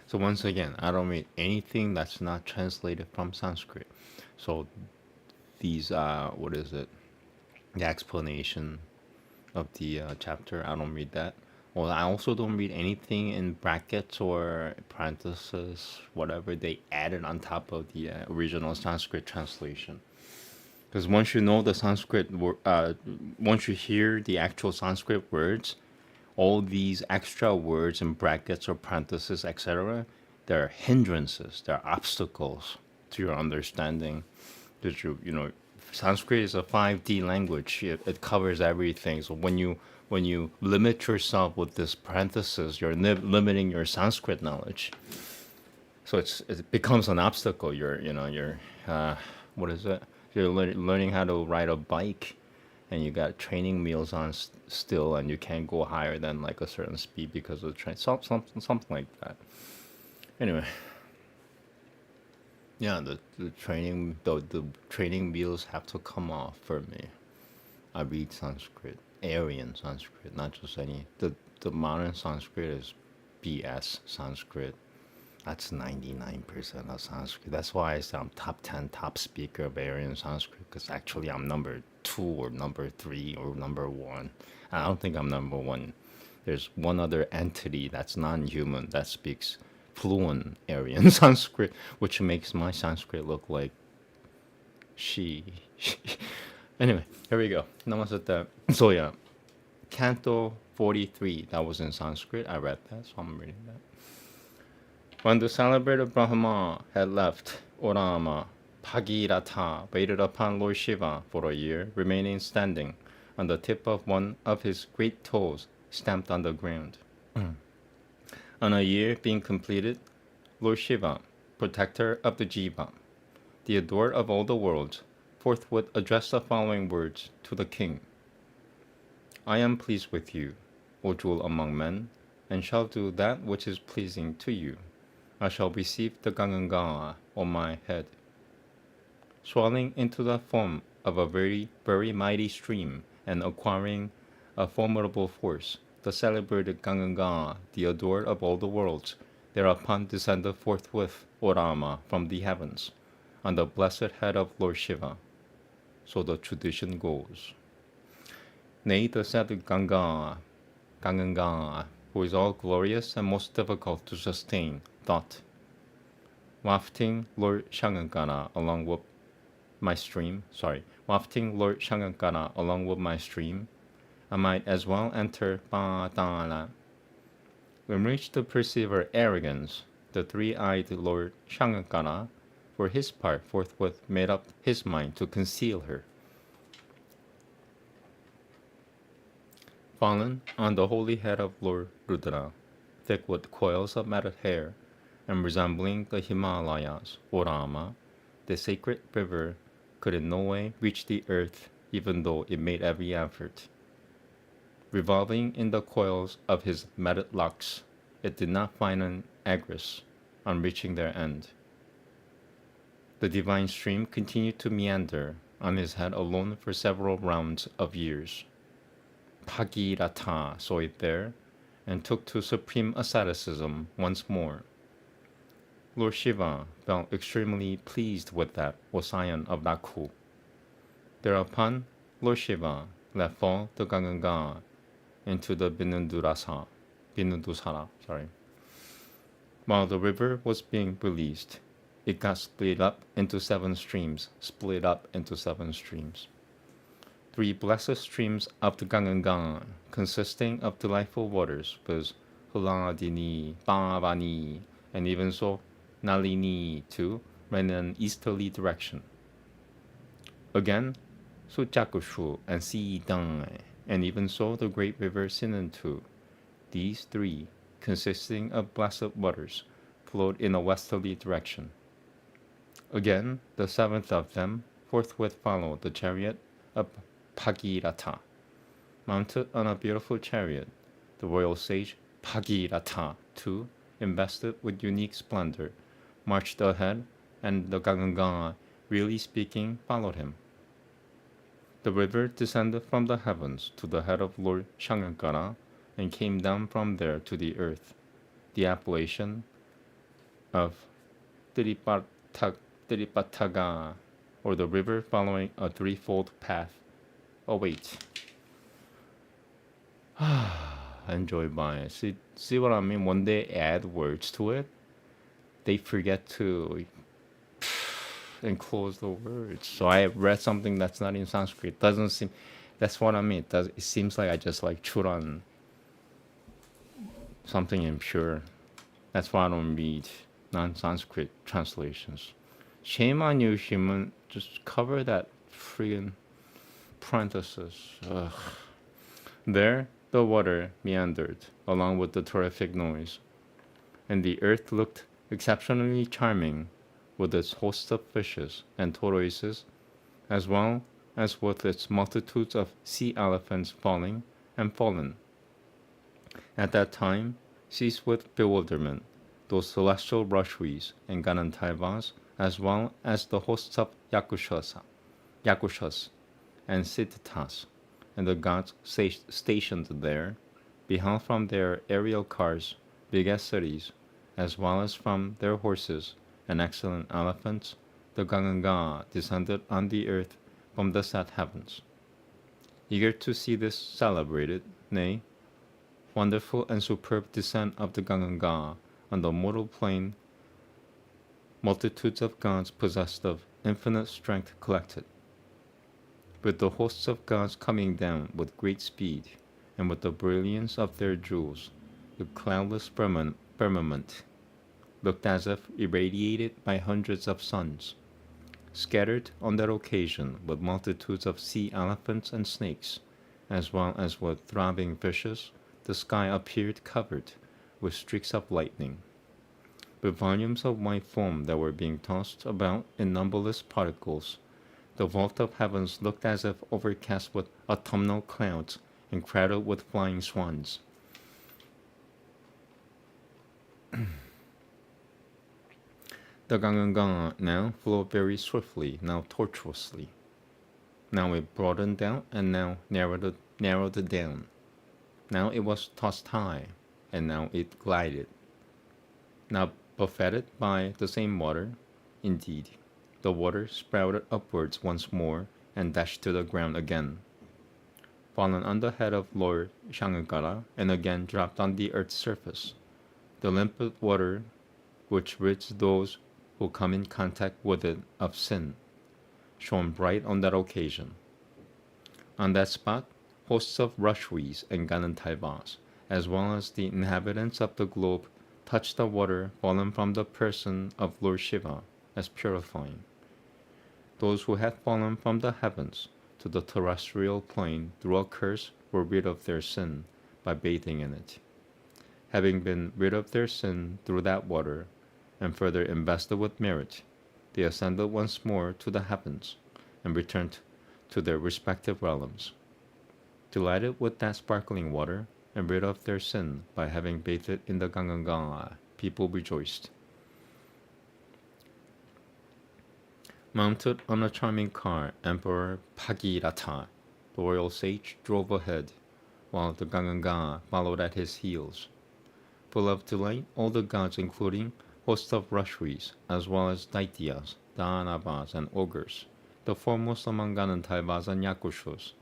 So once again, I don't read anything that's not translated from Sanskrit. So these, what is it? The explanation of the chapter, I don't read that. Well, I also don't read anything in brackets or parentheses, whatever they added on top of the original Sanskrit translation. Because once you know the once you hear the actual Sanskrit words, all these extra words in brackets or parentheses, etc., they're hindrances, they're obstacles to your understanding. That Sanskrit is a 5D language. It covers everything. So when you limit yourself with this parenthesis, you're limiting your Sanskrit knowledge. So it becomes an obstacle. You're what is it? You're learning how to ride a bike, and you got training wheels on still, and you can't go higher than like a certain speed because of the train. Something like that. Anyway, yeah, the training wheels have to come off for me. I read Sanskrit, Aryan Sanskrit, not just any. The modern Sanskrit is BS Sanskrit. That's 99% of Sanskrit. That's why I say I'm top 10 top speaker of Aryan Sanskrit, because actually I'm number 2 or number 3 or number 1. I don't think I'm number 1. There's one other entity that's non-human that speaks fluent Aryan Sanskrit, which makes my Sanskrit look like she. Anyway, here we go. Namaste. So yeah, Canto 43, that was in Sanskrit. I read that, so I'm reading that. When the celebrated Brahma had left, Orama, Bhagirath waited upon Lord Shiva for a year, remaining standing on the tip of one of his great toes stamped on the ground. On a year being completed, Lord Shiva, protector of the Jiva, the adored of all the worlds, forthwith addressed the following words to the king. I am pleased with you, O jewel among men, and shall do that which is pleasing to you. I shall receive the Ganga on my head. Swelling into the form of a very, very mighty stream and acquiring a formidable force, the celebrated Ganga, the adored of all the worlds, thereupon descended forthwith, O Rama, from the heavens, on the blessed head of Lord Shiva. So the tradition goes. Nay, the said Ganga, who is all glorious and most difficult to sustain, thought, wafting Lord Shankara along with my stream, I might as well enter Patala. When reached the perceiver arrogance, the three-eyed Lord Shankara, for his part, forthwith made up his mind to conceal her. Fallen on the holy head of Lord Rudra, thick with coils of matted hair, and resembling the Himalayas, O Rama, the sacred river could in no way reach the earth, even though it made every effort. Revolving in the coils of his matted locks, it did not find an egress on reaching their end. The divine stream continued to meander on his head alone for several rounds of years. Bhagirath saw it there, and took to supreme asceticism once more. Lord Shiva felt extremely pleased with that, O scion of Nakhu. Thereupon, Lord Shiva let fall the Ganga into the Binudusara. While the river was being released, it got split up into 7 streams. 3 blessed streams of the Ganga, consisting of delightful waters, was Huladini, Bhavani, and even so Nalini too, ran in an easterly direction. Again, Suchakushu and Sidang, and even so the great river Sinantu. These 3, consisting of blessed waters, flowed in a westerly direction. Again, the 7th of them forthwith followed the chariot of Bhagirath. Mounted on a beautiful chariot, the royal sage Bhagirath, too, invested with unique splendor, marched ahead, and the Ganga, really speaking, followed him. The river descended from the heavens to the head of Lord Shankara, and came down from there to the earth. The appellation of Tiripataga, or the river following a threefold path. Oh wait. Enjoy by. See what I mean? When they add words to it, they forget to enclose the words. So I read something that's not in Sanskrit. Doesn't seem. That's what I mean. It seems like I just like chewed on something impure. That's why I don't read non-Sanskrit translations. Shame on you, human. Just cover that friggin' parenthesis. Ugh. There, the water meandered, along with the terrific noise, and the earth looked exceptionally charming, with its hosts of fishes and tortoises, as well as with its multitudes of sea elephants falling and fallen. At that time, seized with bewilderment, those celestial Rashvis and Ganantaivas, as well as the hosts of Yakushas and Siddhitas, and the gods stationed there, beheld from their aerial cars big as cities, as well as from their horses and excellent elephants, the Ganga descended on the earth from the set heavens. Eager to see this celebrated, nay, wonderful and superb descent of the Ganga on the mortal plane, multitudes of gods possessed of infinite strength collected, with the hosts of gods coming down with great speed, and with the brilliance of their jewels, the cloudless firmament looked as if irradiated by hundreds of suns. Scattered on that occasion with multitudes of sea elephants and snakes, as well as with throbbing fishes, the sky appeared covered with streaks of lightning, with volumes of white foam that were being tossed about in numberless particles. The vault of heavens looked as if overcast with autumnal clouds and crowded with flying swans. The Ganga now flowed very swiftly, now tortuously. Now it broadened out, and now narrowed down. Now it was tossed high, and now it glided. Now buffeted by the same water, indeed, the water sprouted upwards once more and dashed to the ground again, fallen on the head of Lord Shankara, and again dropped on the earth's surface. The limpid water, which rids those who come in contact with it of sin, shone bright on that occasion. On that spot, hosts of Rashvis and Ganantaivas, as well as the inhabitants of the globe, touched the water fallen from the person of Lord Shiva as purifying. Those who had fallen from the heavens to the terrestrial plane through a curse were rid of their sin by bathing in it. Having been rid of their sin through that water, and further invested with merit, they ascended once more to the heavens, and returned to their respective realms. Delighted with that sparkling water, and rid of their sin by having bathed in the Ganga, people rejoiced. Mounted on a charming car, Emperor Bhagirath, the royal sage, drove ahead, while the Ganga followed at his heels. Full of delight, all the gods, including hosts of Rashvis, as well as Daityas, Danavas, and ogres, the foremost among Ganantaivas and Yakushas,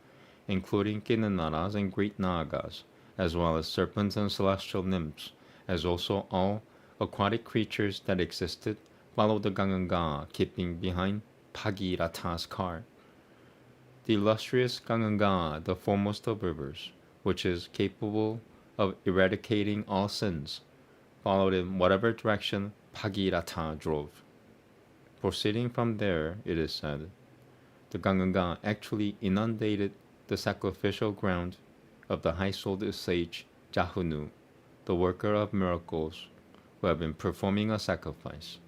including Kinnaras and great Nagas, as well as serpents and celestial nymphs, as also all aquatic creatures that existed, followed the Ganga, keeping behind Bhagirath's car. The illustrious Ganga, the foremost of rivers, which is capable of eradicating all sins, followed in whatever direction Bhagirath drove. Proceeding from there, it is said, the Ganga actually inundated the sacrificial ground of the high-souled sage Jahunu, the worker of miracles, who had been performing a sacrifice.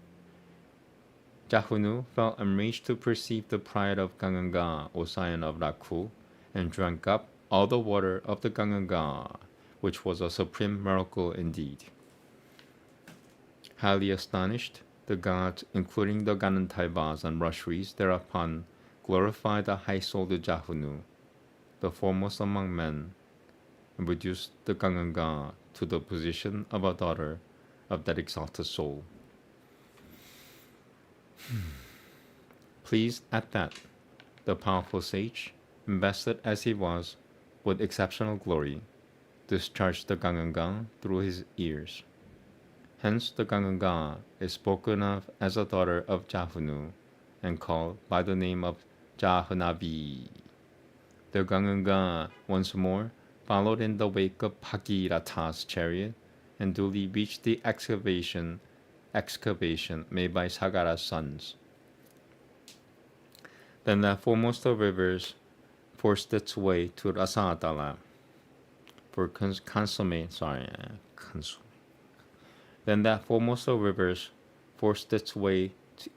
Jahunu felt enraged to perceive the pride of Ganga, O scion of Rakhu, and drank up all the water of the Ganga, which was a supreme miracle indeed. Highly astonished, the gods, including the Ganantaivas and Rashvis, thereupon glorified the high-souled Jahunu, the foremost among men, and reduce the Ganganga to the position of a daughter of that exalted soul. Pleased at that, the powerful sage, invested as he was with exceptional glory, discharged the Ganganga through his ears. Hence the Ganganga is spoken of as a daughter of Jahunu and called by the name of Jahunavi. The Ganganga once more followed in the wake of Bhagirath's chariot and duly reached the excavation made by Sagara's sons. Then that foremost of rivers forced its way to Rasatala for Then that foremost of rivers forced its way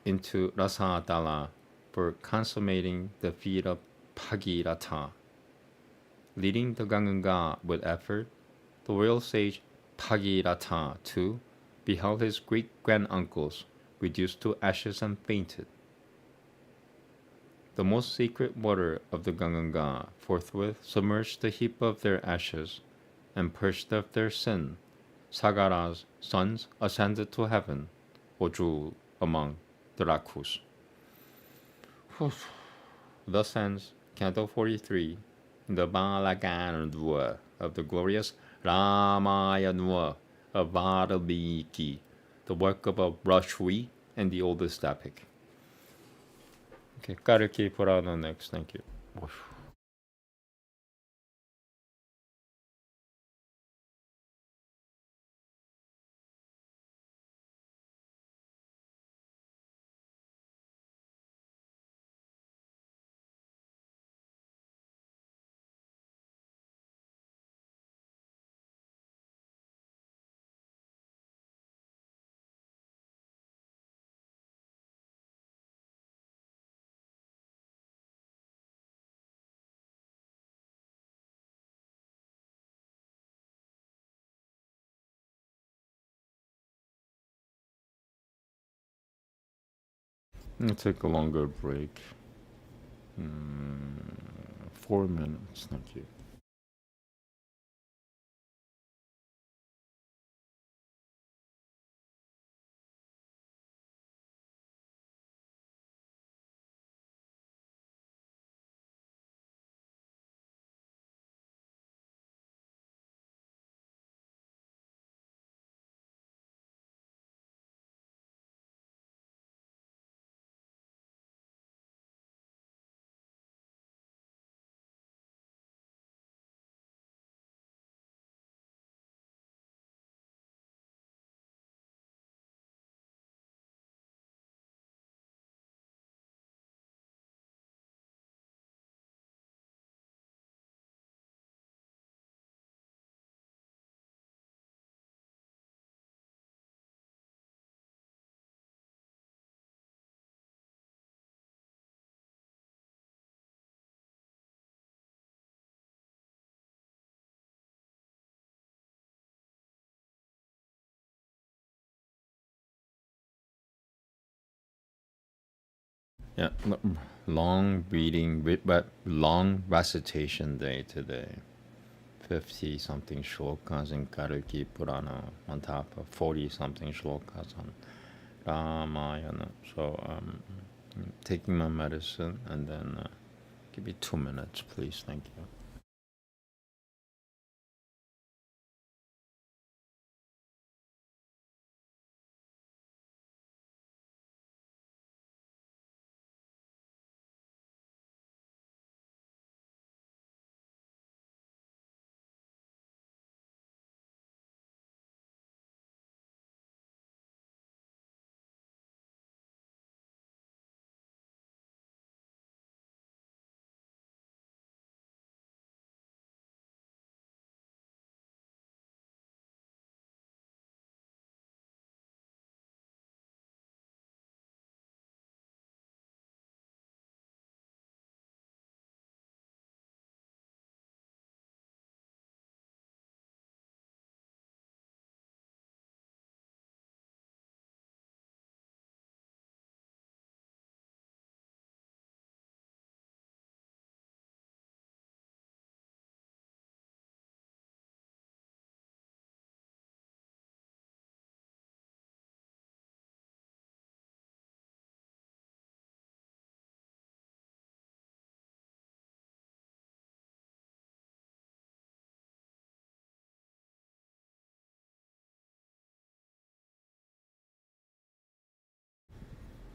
into Rasatala for consummating the feat of Bhagiratha. Leading the Ganganga with effort, the royal sage Bhagiratha too beheld his great-granduncles reduced to ashes and fainted. The most sacred water of the Ganganga forthwith submerged the heap of their ashes and purged of their sin. Sagara's sons ascended to heaven, or jewel among the Rakhus. Thus ends Canto 43 in the Balaganadua of the glorious Ramayana of Valmiki, the work of a Rashvi and the oldest epic. Okay, Kalki Purana next. Thank you. I'll take a longer break. 4 minutes. Thank you. Yeah, long reading, but long recitation day today. 50 something shlokas in Kalki Purana on top of 40 something shlokas on Ramayana. So taking my medicine and then give me 2 minutes, please. Thank you.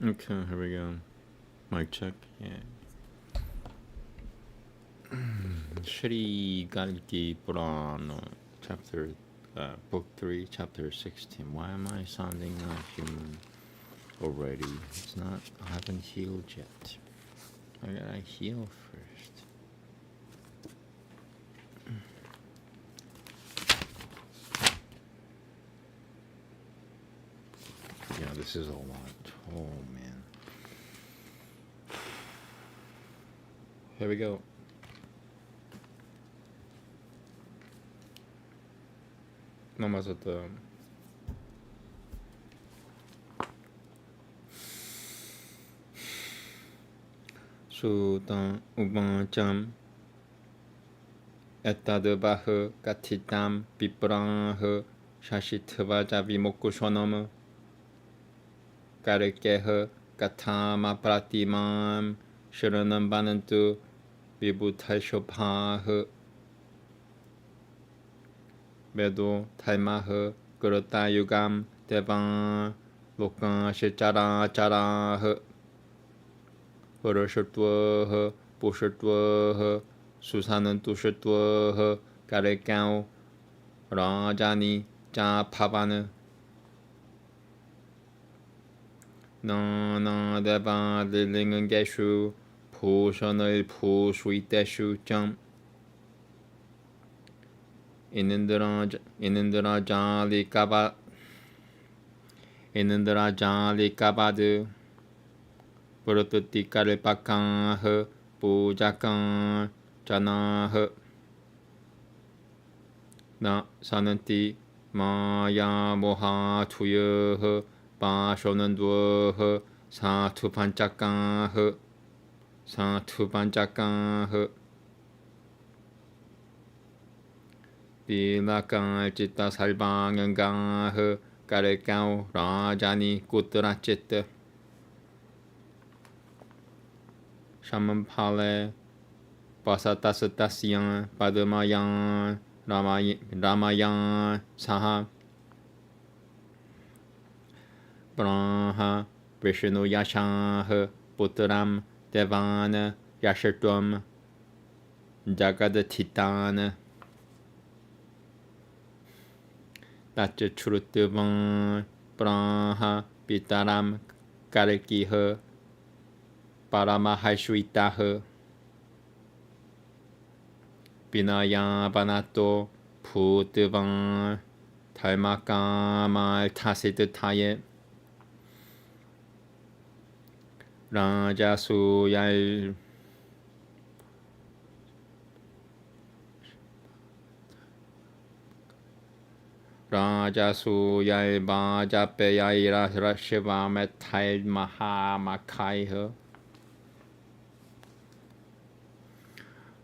Okay, here we go. Mic check. Yeah. Shri Kalki Purana, chapter, book 3, chapter 16. Why am I sounding like human already? It's not. I haven't healed yet. I gotta heal first. Yeah, this is a lot. Oh man. Here we go. Namaste. Sutam Upancham Etadabah Katitam Piprah Shashitvaja Vimokushanam Karekeh Katama Pratimam Sharanam Banantu Vibhutashopah Vedo Taimah Gurata Yugam Devan Lokan Shichara Charah Purushatva Pushatva Susanantushatva Karekau Rajani Cha Pavana Nana Deva Lilingeshu Pushanal Pushwiteshu Jam Inindra Jali Kabadu Puratuti Karipakan Pujakan Janah Na Sananti Maya Moha Tuyah Pashanandwah Satu Panchakan Dilakan Chitta Salbangan Karekau Rajani Kutra Chitta Shamampale Pasatastasyan Padamayan Ramayan Saha Brahma Vishnu Yashah Putram Devana Yashatvam Jagadatitan Tatya Churutvan Brahma Pitaram Kalki Paramahashvitah Vinaya Banato Putvan Taimakama Tasit Rajasuyai Bajapayai Rashivametai Mahamakai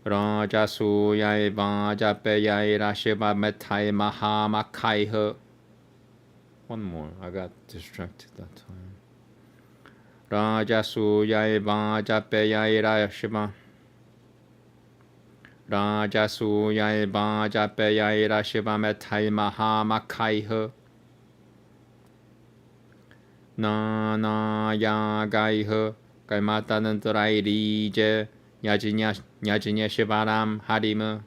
Rajasuyai Vajapayai Rashivametai Mahamakai. One more. I got distracted that time. Rajasuyai Vajapayai Rashivametai Mahamakai. Nanayagai Kaimatanantarai Rije Yajinya Shivaram Harima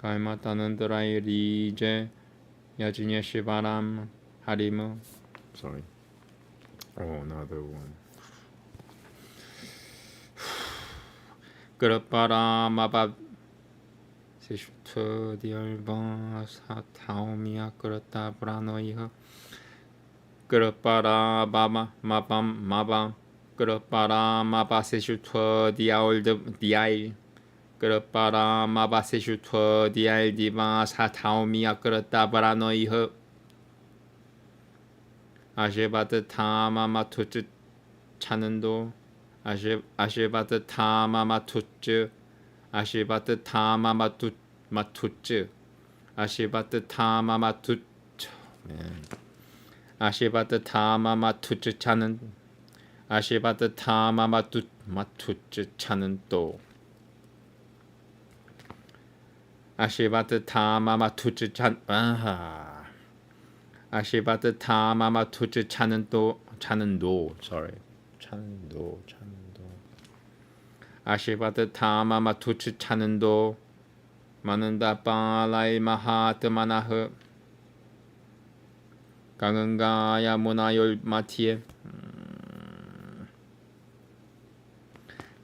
Kaimatanantarai Rije Yajinya Shivaram Harima. Sorry. Oh, another one. Gurapara Sishto Dialba Sataumia Gurata Branoiha Gurapara Mabam Gurapara Mabasishto Dial Gurapara Mabasishto Dial Divas Hataumia Gurata Branoiha Ajebat Tama Matuch Chanando Ajebat Tama Matuch Ajebat Tama Matuch Ajebat Tama Matuch Ajebat Tama Matuch Chanan Ajebat Tama Matuch Chanando Ajebat Tama Matuch Chan 아시바드 타마마 투츠 차는도 아시바드 타마마 투츠 차는도 마는다 빠라이 마하트마나흐 강은가야 문화열 마티에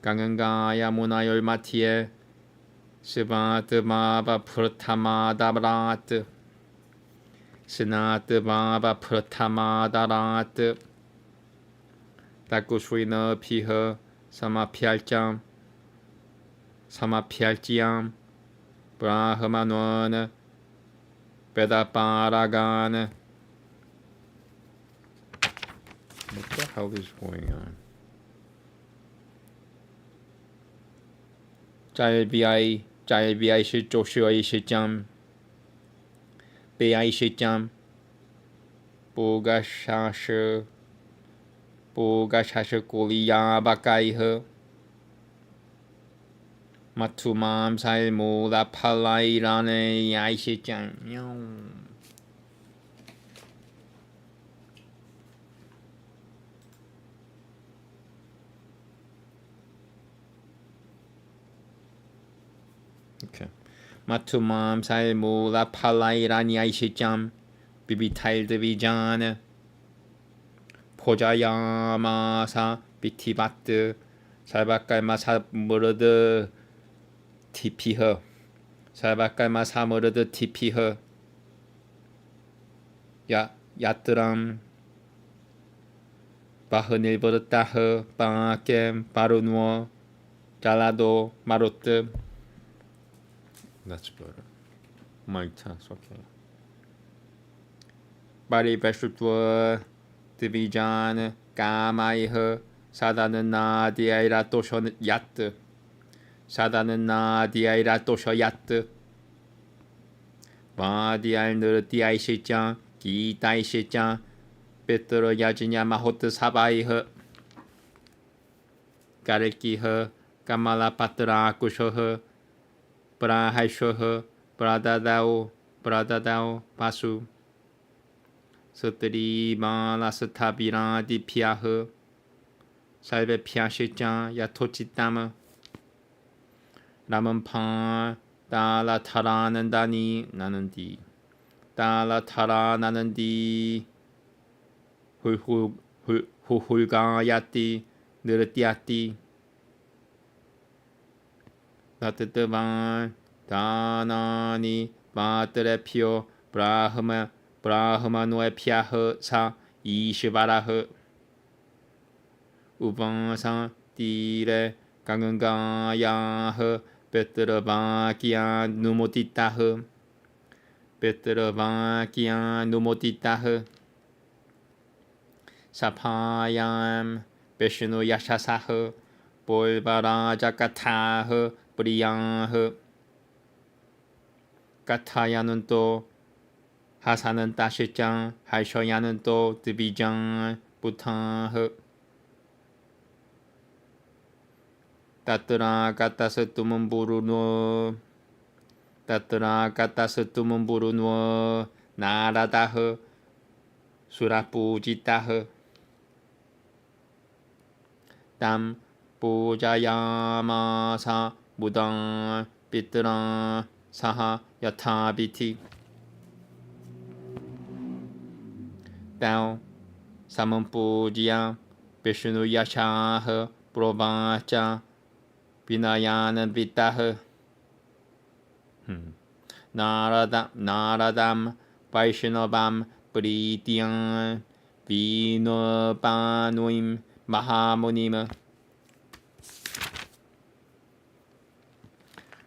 강은가야 문화열 마티에 스바트 마바 프르타마다브라트 스나트 마바 프르타마다라트 다쿠스위너 피허 사마피알짱 사마피알지암 브라흐마노네 베다파라가네. What the hell is going on? 짤비아이 실조슈어이 실점 베아이 실점 보가샤스 꼬리야 바카이허 마투맘 살모라 팔라이라네 야이 실점. Okay. 마투맘 살모라 팔라이라니 아이시점 비비타일드비잔 포자야마사 비티바트 살바깔마 사무르드 티피허 살바깔마 사무르드 티피허 야뜨람 바흐닐버르따허 빵아겜 바루누어 잘라도 마로트. That's better. Mic test, okay. Bari Veshutwa Divijan Gamaiha Sadanan Diaira Tosho Yat Sadanan Diaira Tosho Yat Vadial Nur Diaishijan Gitaishijan Petro Yajinya Mahot Sabaiha Garekiha Kamala Patra Kushoha 브라하쇼허 브라다다오 바수 서트리 마라스타비라 디피아허 살베 피아시짱 야토치따마 라문파 따라타라는다니 나는디 따라타라 나는디 훌훌가야띠 느르띠아띠 나트트반 다나니 바트레피오 브라흐마노에 피아흐 사 이시바라흐 우방상 띠레 강은가야흐 베트르바기야 누모티타흐 베트르바기야 누모티타흐 사파얌 베시노 야샤사흐 볼바라자카타흐 브리양흐 까타야는 또 하사는 따시짱 하셔야는 또 드비짱 부탕흐 따뜨라 까따스 뚜문 부르누 따뜨라 까따스 뚜문 부르누 나라다흐 수라뿌지따흐 땀 부자야마사 무당 삐뜨라 사하 야타비티 다오 사문뿌지야 비슈누 야샤흐 프로바자 비나야는 비타흐 나라담 바이시노밤 프리티안 비노바누임 마하무님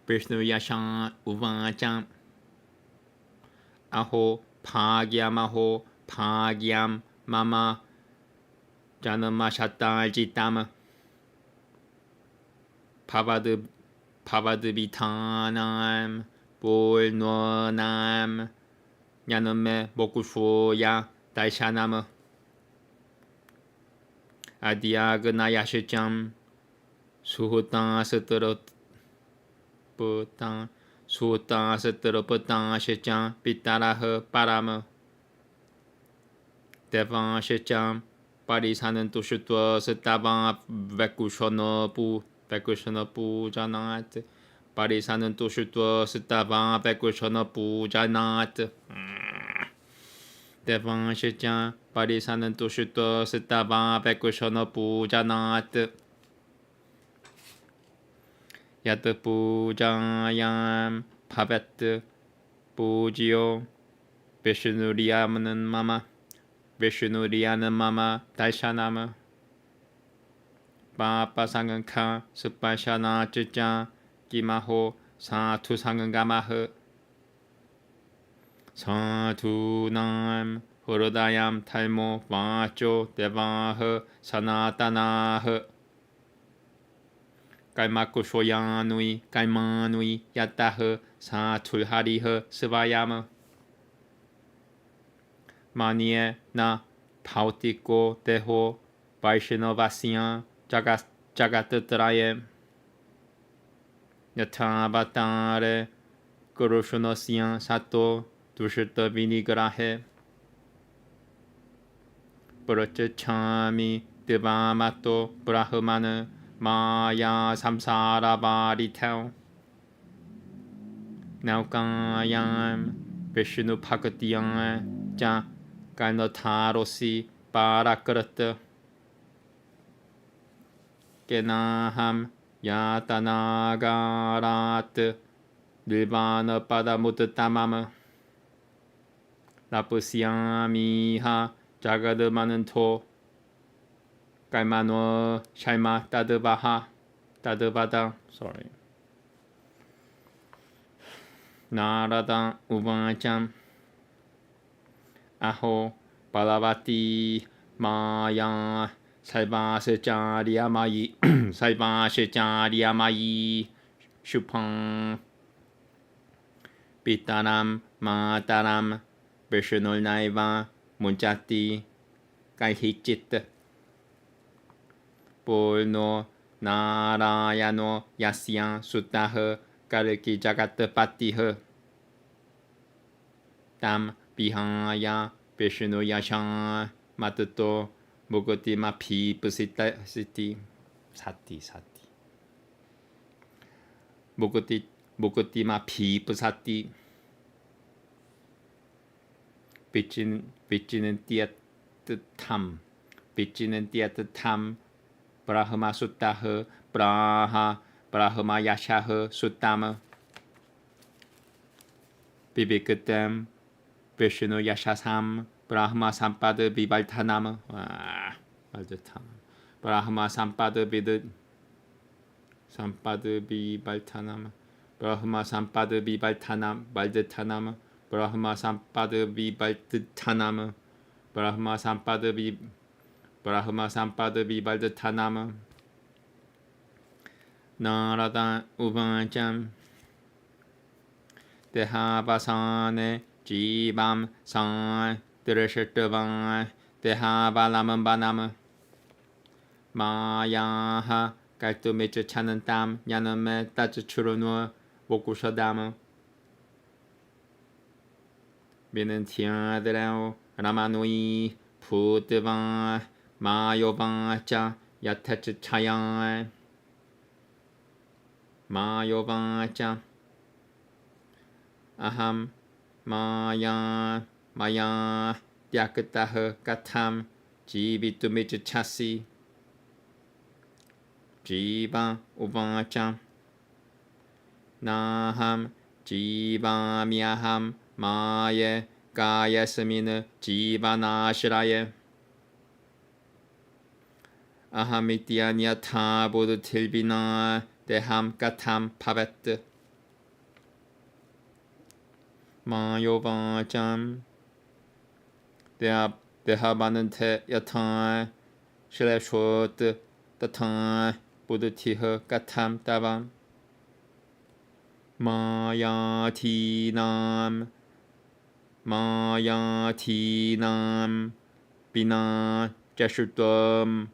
Vishnu Yashan Uvacham Aho Pagyam Mama Janamashata Jitama Pavadvitanam Bolnonam Yaname Bokushoya Daishanama Adiaganayashijam Suhutan Satarot Suta Satara Patan Shechan Pitaraha Parama 대방실장 파리사는 도슈뚜어 스타방 베쿠셔너부자나트 파리사는 도슈뚜어 스타방 베쿠셔너부자나트 대방실장 파리사는 도슈뚜어 스타방 베쿠셔너부자나트 야트부자얌 파베트 부지요 비슈누리아는 마마 비슈누리아는 마마 달샤나마 바빠상은 카 스파샤나 쯔짱 기마호 사투상은 가마흐 사투남 흐르다얌 탈모 와쪼 대바흐 사나타나흐 깔마쿠 쇼야누이 깔마누이 야따흐 사툴하리흐 스바야마 마니에 나 파우티코 데호 바이시노바시안 자가뜨트라예 여타바타레 그루슈노시안 사토 두슈터 비니그라헤 브르츠차미 드바마토 브라흐마느 마야 삼사라바리테오 나우카얌 비슈누 파크티양 자 깔노타로시 바라크르트 게나함 야타나가라트 닐바나 파다무트타마마 라푸시아미하 자가드마는토 깔마노 샬마 따드바하 따드바다 sorry 나라다 우바짬 아호 발라바티 마야 살바스자리아마이 살바스자리아마이 슈팡 삐따람 마따람 비슈놀나이바 문자띠 깔히찌트 볼노 나라야노 야시양 수타흐 까르키 자가트 파티흐 땀 비하야 비슈노 야샹 마트토 무고티마 피프시티 사티 무고티마 피프사티 비치는 띠아뜻함 비치는 띠아뜻함 브라흐마 수타흐 브라흐마 야샤흐 수타마 비비크템 비슈노 야샤삼 브라흐마 삼파드 비발타나마 말드탐 브라흐마 삼파드 비발타나마 브라흐마 삼파드 비발타나 말드타나마 브라흐마 삼파드 비발드타나마 브라흐마 삼파드 비발드타나마 나라다 우반짬 데하바산에 지밤 산 드르셔트방 데하발라만 바나마 마야하 깔뚜미츠 차는 땀 야는메 따츠 추르누어 목구셔담 비는 티아드레오 라마누이 푸드방 마요방자 야타츠 차양 마요방자 아함 마야 띠아크타흐 까탐 지비뚜미츠 차시 지바 우방짱 나함 지바미야함 마예 가야스미느 지바나시라예 아하미티아니아 타보드 틸비나 데함 까탐 파베트 마요바짬 데하바는테 야탄 실레쇼트 따탄 보드티흐 까탐 따밤 마야티남 비나 자슈톰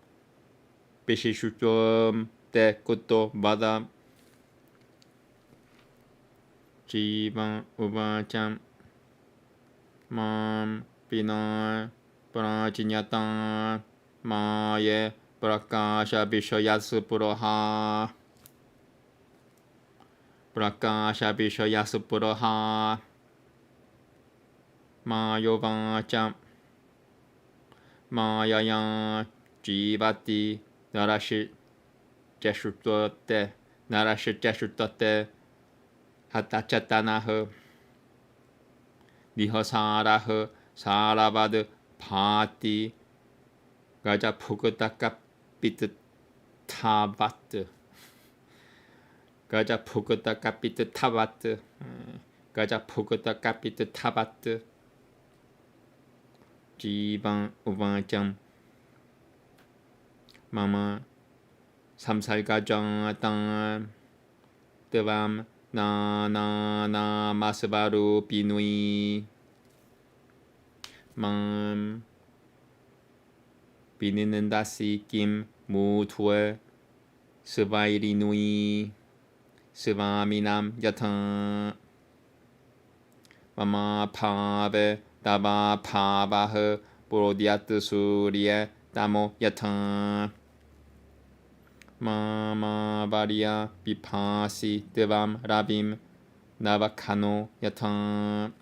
비시슈톰 때꽃도 마담 지방 우바짬 맘 비나 Prajinyatang Maye Prakasha Vishayas Puroha Prakasha Vishayas Puroha Mayovacham Mayaya Jivati Narashi Jeshutote Narashi Jeshutote Hatachatanaha Nihosaraha Saravad Pati Gaja Pukutaka Pit Tavat Gaja Pukutaka Pit Tavat Gaja Pukutaka Pit Tavat Jivan Uvacham Mama Samsalgajang Tang Devam Na Masvaru Pinui Mam Bininendasi Kim Mutue Svairinui Svaminam Yatan Mama Pave Dava Pavah Bodhyat Surya Damo Yatan Mama Varya Vipasi Devam Rabim Navakano Yatan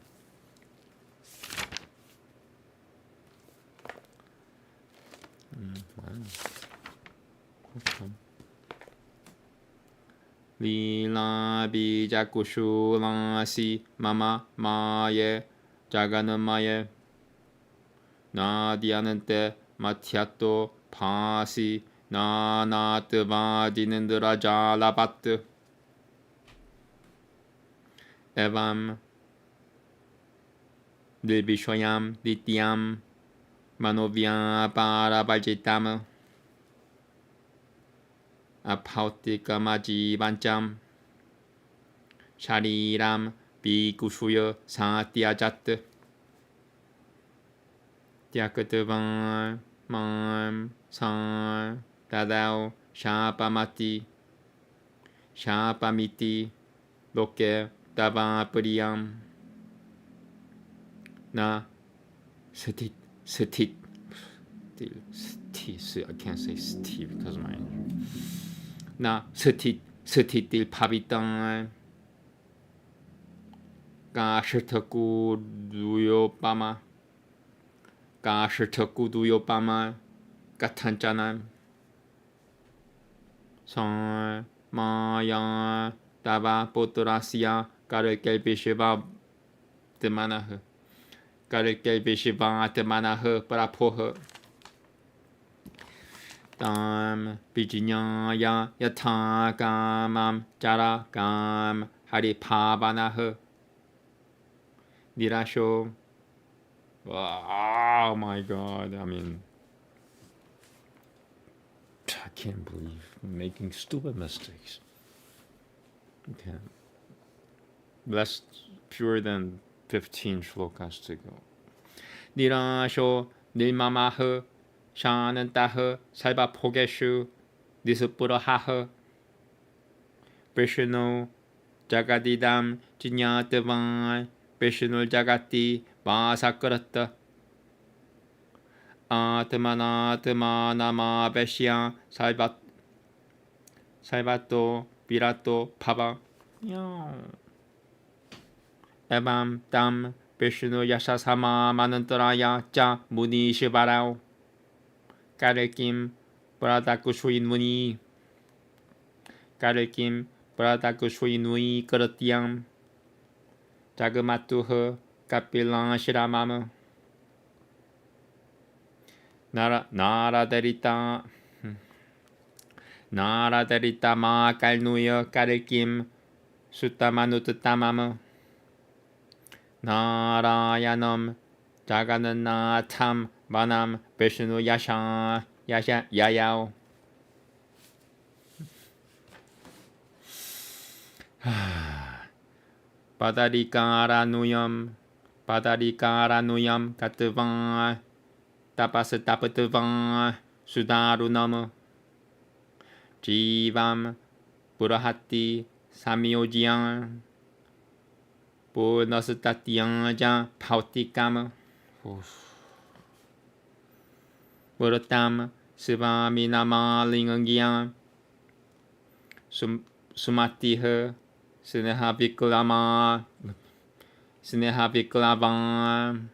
Lila Bijakushulasi Mama Maye Jaganamaye Nadianante Matyato Pasi Nanatavadinendra Jalapat Evam Dilvishwayam Dityam Manovya Parabaljitam Apautikamaji Vancham Shariram Bikushuya Satyajat Tyakatavan Mam San Tadao Shapamati Shapamiti Loke Davapriyam Na Satit I can't say sti because my Na Satitil Pavitan Gashataku Duyopama Gashataku Duyopama Gatanjanam San Maya Dava Potrasya Garekel Vishiva Demanah Garekel Vishiva Demanah Parapoha Tam Vijinyaya Yatagamam Jaragam Haripavanah Nirasho. Oh my god, I mean, I can't believe I'm making stupid mistakes. Okay. Less fewer than 15 shlokas to go. Nirasho Nilmamah Shanantah Salva Pogeshu Disupuraha Vishnu Jagadidam Jinyatavan Vishnu Jagati Vasakarata Atmanatmanama Veshya Salvato Virato Pava Evam Tam Vishnu Yashasama Manantaraya Cha Muni Shivarao Karekim Pratakushuin Muni Karekim Pratakushuin Muni Karatyam Jagamatuha Kapilan Shiramama Naradarita Ma Kalnuya Karekim Sutamanutatamama Narayanam Jagannatham Vanam Vishnu Yayao Padarikaranuyam Katavan Tapasatapatavan Sudarunam Jivam Purahati Samyojian Purnasatatianja Pautikam Muratam Sivami Nama Lingangyam Sumatiha Sneha Viklavam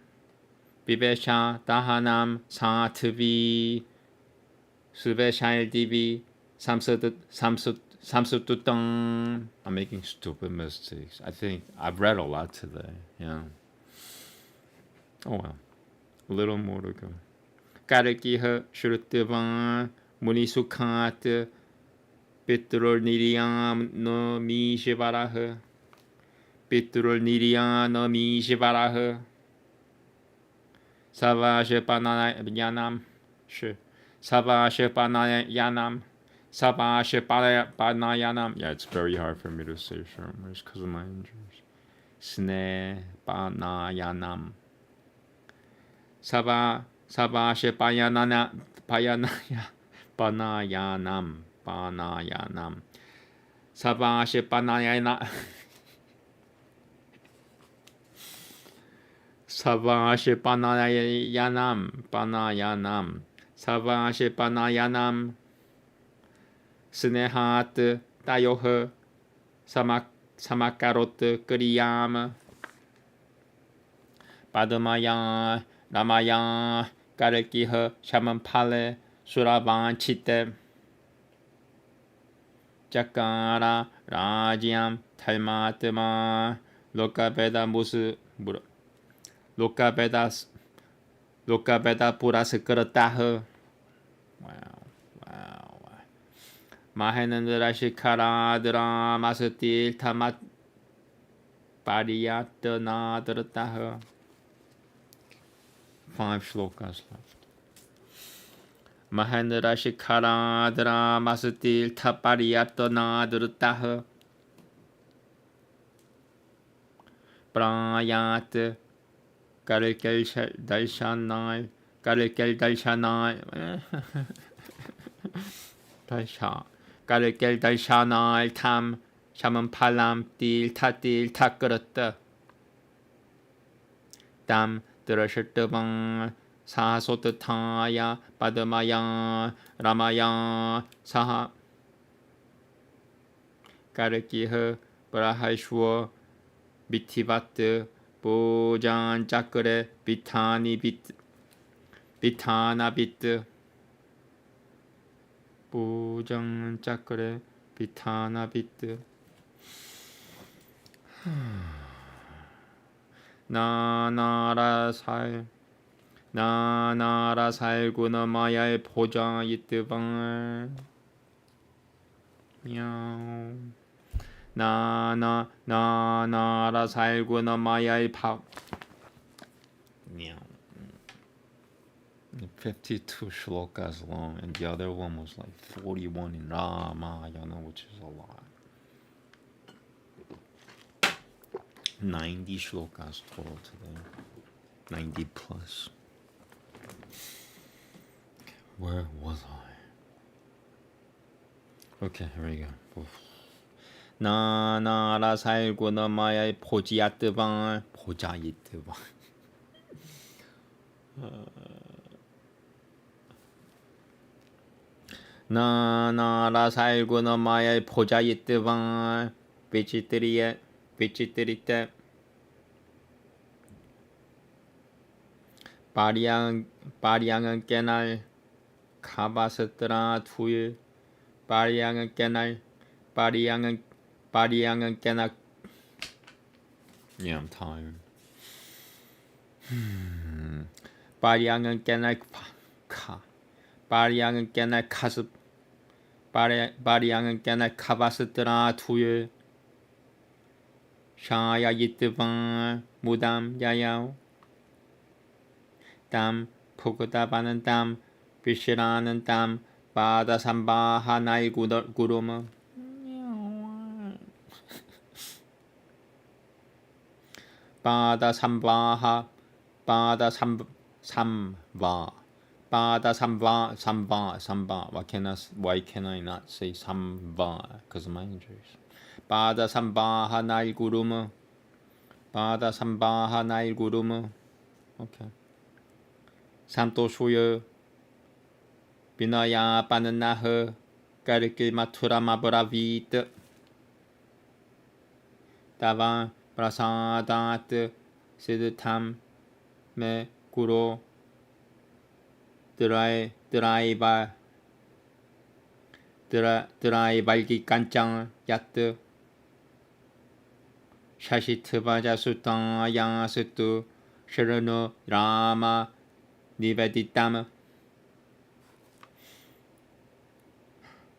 Vivesha Dahanam Satvi Suveshayal Divi Samsututang. I'm making stupid mistakes. I think I've read a lot today. Yeah. Oh well. A little more to go. Kalki Shrutiva Munisukhat Pitrul Niriyam no mi Shivarah Pitrul Niriyam no mi Shivarah Savashepanayanam Savashepanayanam. Yeah, it's very hard for me to say short words because of my injuries. Snepanayanam Savashepanayanam Savashepanayanam Savashepanayanam Snehat Tayoh Samakarot Kriyam Padmaya Ramayan Kalki Shamampale Suravanchite Jakara Rajyam Talmatma Lokaveda Musu Lokaveda Purasakarataha. Wow. Mahenandra Shikaradra Masatil Tamat Pariyatana Drataha. 5 shlokas left. Mahendra Shikaradra Masatil Tapariyatana Drataha. Prayat Kalkel Dalshanai Kalkel Dalshanai Tam Shamampalam Til Takarata Tam Drashatavang Sahasotataya Padmaya Ramayan Saha Kalkiha Brahashwa Bitivat Bojan Chakre Bitana Bit Bojan Chakre Bitana Bit 나나라 살구나 마야의 보장 이뜨방을 미야오 나나라 살구나 마야의 밥 미야오. 52 shlokas long, and the other one was like 41 in Ramayana, which is a lot. 90 shlokas total today. 90 plus. Where was I? Okay, here we go. 나나라 살고 너마야의 보자이뜨방 나나라 살고 너마야의 보자이뜨방 비치뜨리때 바리양은 깨날 가바스트라 투일 바리양은 깨날 Yeah, I'm tired. 바리양은 깨날 바리양은 깨날 카습 바리양은 깨날 카바스트라 투일 샤야 이뜨방 무담 야야오 땀 포그다바는 땀 비시라는 땀 바다 삼바 하나의 구름 바다 삼바 why can I not say 삼바 because of my injuries. 바다 삼바 하나의 구름 바다 삼바 하나의 구름. Okay. 삼도 수여 Vinaya Pananaha Kalki Mathura Maburavit Davan Prasadat Siddham Me Guru Driver Balgi Kanchang Yat Shashitvaja Sutta Yang Sutu Sharano Rama Niveditam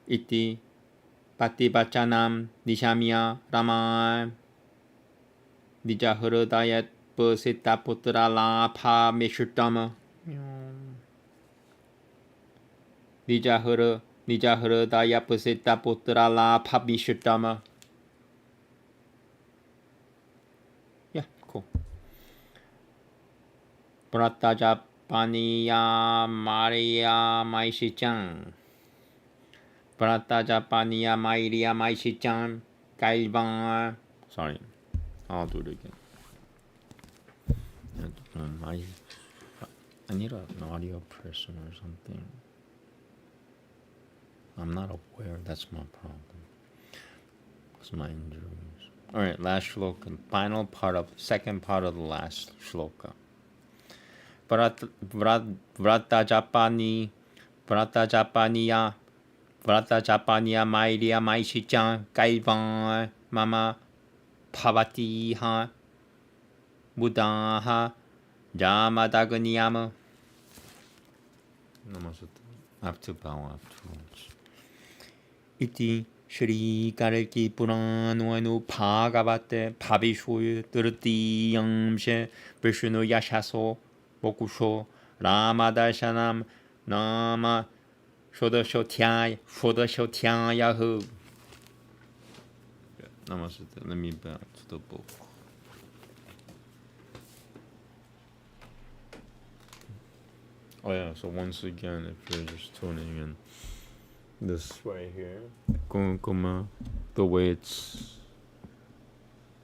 Iti Patibachanam Nishamya Ramayan Nijahrudayat Pusita Putra Lapha Mishutama Nijahrudaya Pusita Putra Lapha Mishutama. Yeah, cool. Pratajapaniya Maria Maishichan Pratajapaniya Maria Maishichan Kailvan. Sorry, I'll do it again. I need an audio person or something. I'm not aware, that's my problem. It's my injuries. Alright, last shloka, final part of, second part of the last shloka. Vratajapaniya Mairiya Maishichan Kaivan Mama Pavatiha Buddhaha Jamadaganiyama. Namaste. I have to bow afterwards. Iti Shri Kalki Purano Bhagavate Bhavishu Dhruti Yamshe Vishnu Yashaso Mokusho Ramadarshanam Nama Shodashotyaya. Namaste. Let me back to the book. Oh yeah, so once again, if you're just tuning in, this right here, Kumkuma, the way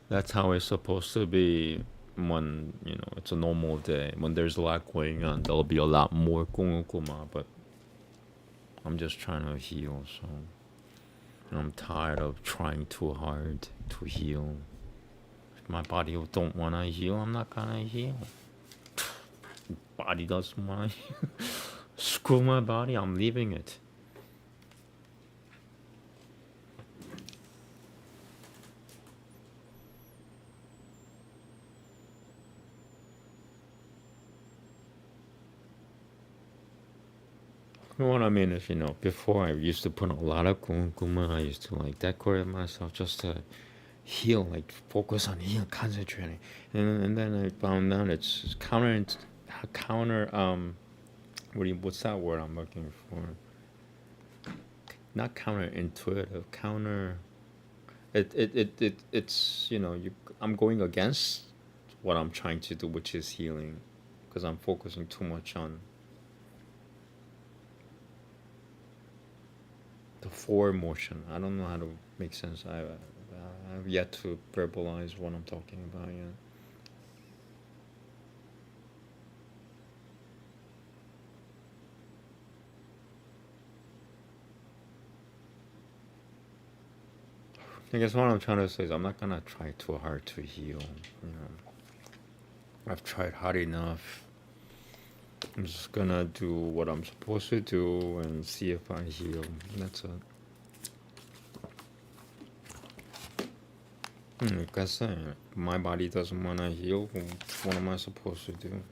that's how it's supposed to be when, you know, it's a normal day. When there's a lot going on, there'll be a lot more Kumkuma, but I'm just trying to heal, so I'm tired of trying too hard to heal. If my body don't want to heal, I'm not gonna heal. Body doesn't want to screw my body, I'm leaving it. What I mean is, you know, before I used to put a lot of kumkuma, I used to like decorate myself just to heal, like focus on healing, concentrating, and then I found out it's counter what's that word I'm looking for? Not counterintuitive, it's, you know, I'm going against what I'm trying to do, which is healing, because I'm focusing too much on the forward motion. I don't know how to make sense. I've yet to verbalize what I'm talking about yet. I guess what I'm trying to say is I'm not gonna try too hard to heal. You know, I've tried hard enough. I'm just gonna do what I'm supposed to do and see if I heal. That's it. Like I said, my body doesn't want to heal. What am I supposed to do?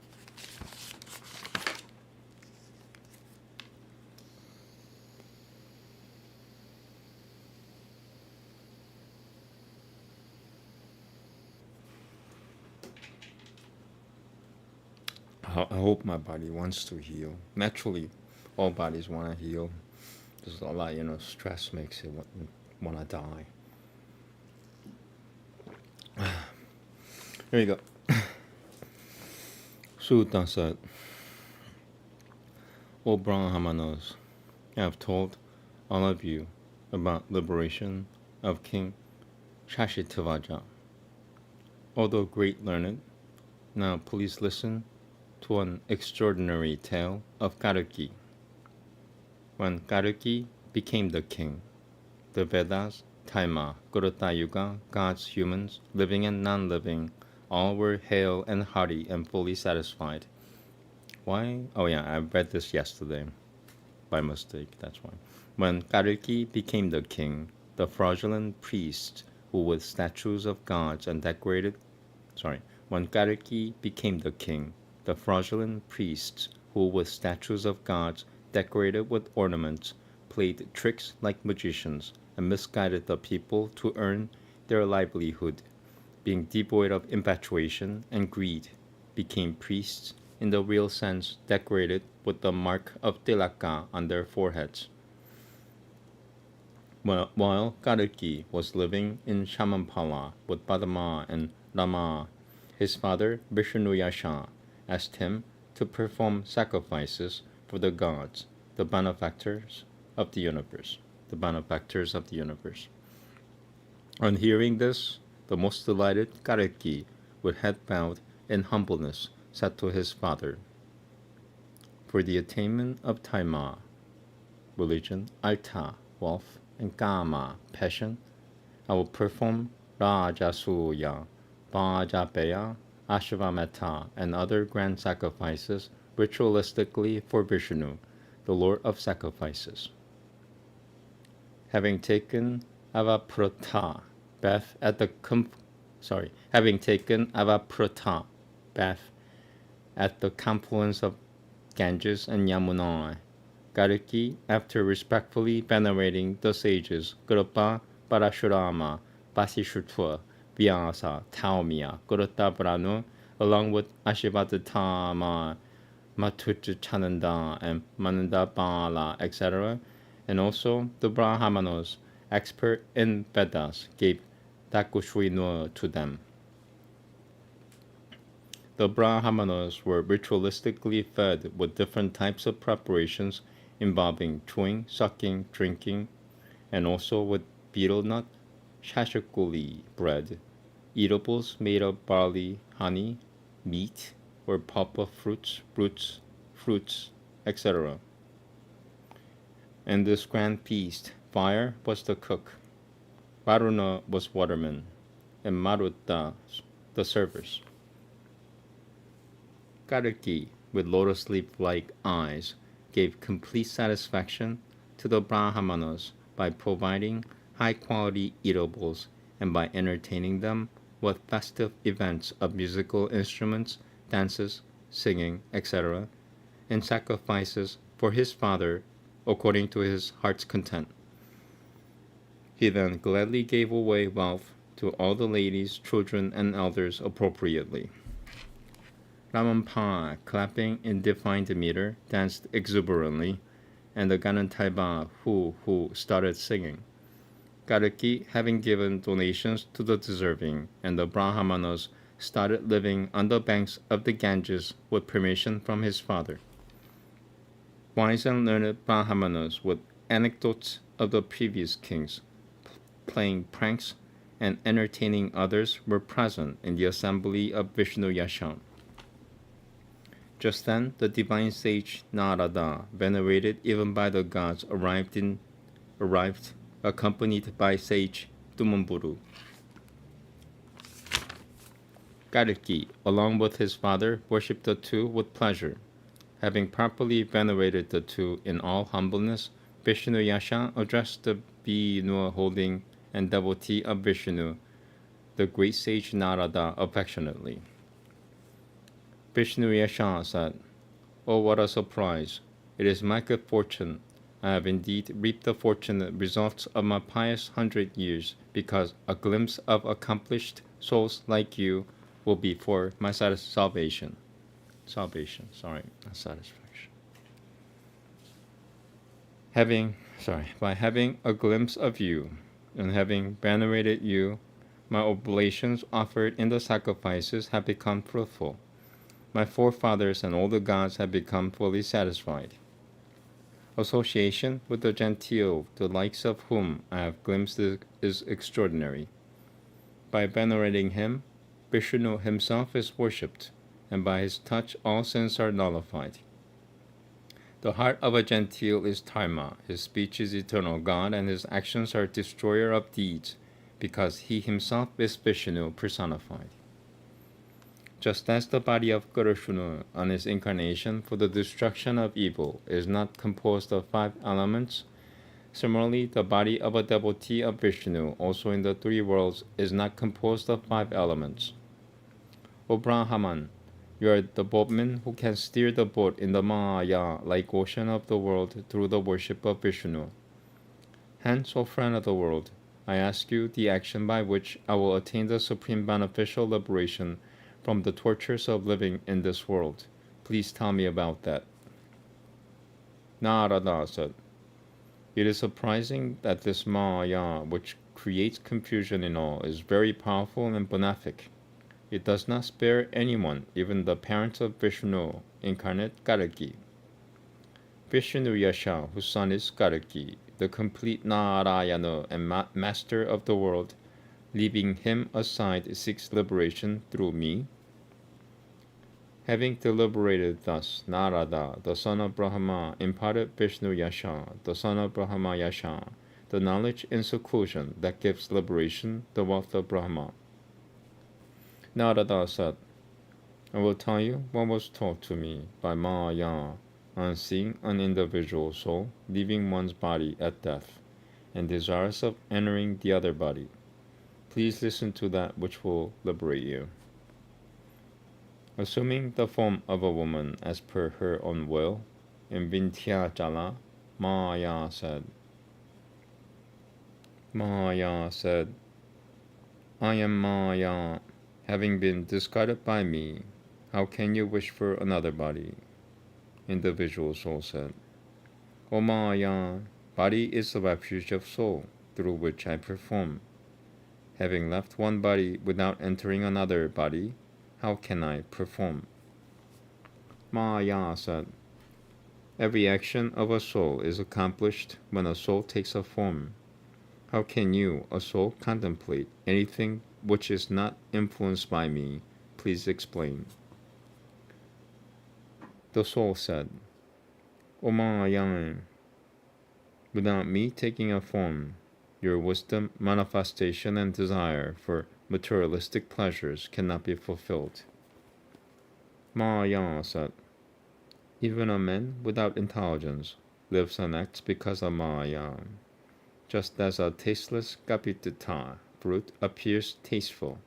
I hope my body wants to heal. Naturally, all bodies want to heal. There's a lot, you know, stress makes it want to die. Here you go. Sutra said, O Brahmanas, I have told all of you about liberation of King Shashitavaja. Although great learned, now please listen to an extraordinary tale of Kalki. When Kalki became the king, the Vedas, Taima, Gurata Yuga, gods, humans, living and non-living, all were hale and hearty and fully satisfied. Why? Oh yeah, I read this yesterday by mistake, that's why. When Kalki became the king, the fraudulent priests who with statues of gods and decorated when Kalki became the king, the fraudulent priests who with statues of gods decorated with ornaments played tricks like magicians and misguided the people to earn their livelihood, being devoid of infatuation and greed, became priests in the real sense decorated with the mark of tilaka on their foreheads. While Kalki was living in Shamampala with Padma and Rama, his father Vishnuyasha asked him to perform sacrifices for the gods, the benefactors of the universe. The benefactors of the universe. On hearing this, the most delighted Kalki, with head bowed in humbleness, said to his father, "For the attainment of Taima, religion, Artha, wealth, and Kama, passion, I will perform Rajasuya, Vajapeya, Ashvamedha, and other grand sacrifices ritualistically for Vishnu, the Lord of sacrifices." Having taken Avaprata bath at the confluence of Ganges and Yamuna, Kalki, after respectfully venerating the sages Kripa, Parashurama, Vasishtha, Vyasa, Taumya, Gurutabranu, along with Ashivaditama, Matuchananda, and Manandabala, etc., and also the Brahmanas, expert in Vedas, gave Dakushrinur to them. The Brahmanas were ritualistically fed with different types of preparations involving chewing, sucking, drinking, and also with betel nut, shashakuli bread, eatables made of barley, honey, meat, or pulp of fruits, etc. In this grand feast, fire was the cook, Varuna was waterman, and Maruta the servers. Kalki, with lotus leaf-like eyes, gave complete satisfaction to the Brahmanas by providing high-quality eatables and by entertaining them with festive events of musical instruments, dances, singing, etc., and sacrifices for his father according to his heart's content. He then gladly gave away wealth to all the ladies, children, and elders appropriately. Ramanpa, clapping in defined meter, danced exuberantly, and the Ganantaiba who started singing. Kalki, having given donations to the deserving, and the Brahmanas started living on the banks of the Ganges with permission from his father. Wise and learned Brahmanas with anecdotes of the previous kings, playing pranks and entertaining others were present in the assembly of Vishnuyasha. Just then, the divine sage Narada, venerated even by the gods, arrived, accompanied by sage Tumamburu. Kalki, along with his father, worshipped the two with pleasure. Having properly venerated the two in all humbleness, Vishnuyasha addressed the benevolent and devotee of Vishnu, the great sage Narada, affectionately. Vishnuyasha said, "Oh, what a surprise! It is my good fortune. I have indeed reaped the fortunate results of my pious 100 years, because a glimpse of accomplished souls like you will be for my salvation. Not satisfaction. By having a glimpse of you, and having venerated you, my oblations offered in the sacrifices have become fruitful. My forefathers and all the gods have become fully satisfied. Association with the genteel, the likes of whom I have glimpsed is extraordinary. By venerating him, Vishnu himself is worshipped, and by his touch all sins are nullified. The heart of a gentile is Dharma, his speech is eternal God, and his actions are destroyer of deeds, because he himself is Vishnu personified. Just as the body of Kurushunu on his incarnation for the destruction of evil is not composed of 5 elements, similarly the body of a devotee of Vishnu also in the 3 worlds is not composed of 5 elements. O Brahman, you are the boatman who can steer the boat in the Maya like ocean of the world through the worship of Vishnu. Hence, O friend of the world, I ask you the action by which I will attain the supreme beneficial liberation from the tortures of living in this world. Please tell me about that. Narada said, it is surprising that this Maya, which creates confusion in all, is very powerful and benefic. It does not spare anyone, even the parents of Vishnu, incarnate Kalki. Vishnu Yasha, whose son is Kalki, the complete Narayana and master of the world, leaving him aside seeks liberation through me. Having deliberated thus, Narada, the son of Brahma, imparted Vishnu Yasha, the son of Brahma Yasha, the knowledge in seclusion that gives liberation, the wealth of Brahma. Narada said, I will tell you what was taught to me by Maya on seeing an individual soul leaving one's body at death and desirous of entering the other body. Please listen to that which will liberate you. Assuming the form of a woman as per her own will, in Vindhyachala, Maya said, I am Maya. Having been discarded by me, how can you wish for another body? Individual soul said, O Maya, body is the refuge of soul, through which I perform. Having left one body without entering another body, how can I perform? Maya said, every action of a soul is accomplished when a soul takes a form. How can you, a soul, contemplate anything which is not influenced by me? Please explain. The soul said, O Maya, without me taking a form, your wisdom, manifestation, and desire for materialistic pleasures cannot be fulfilled. Maya said, even a man without intelligence lives and acts because of Maya. Just as a tasteless kapitita fruit appears tasteful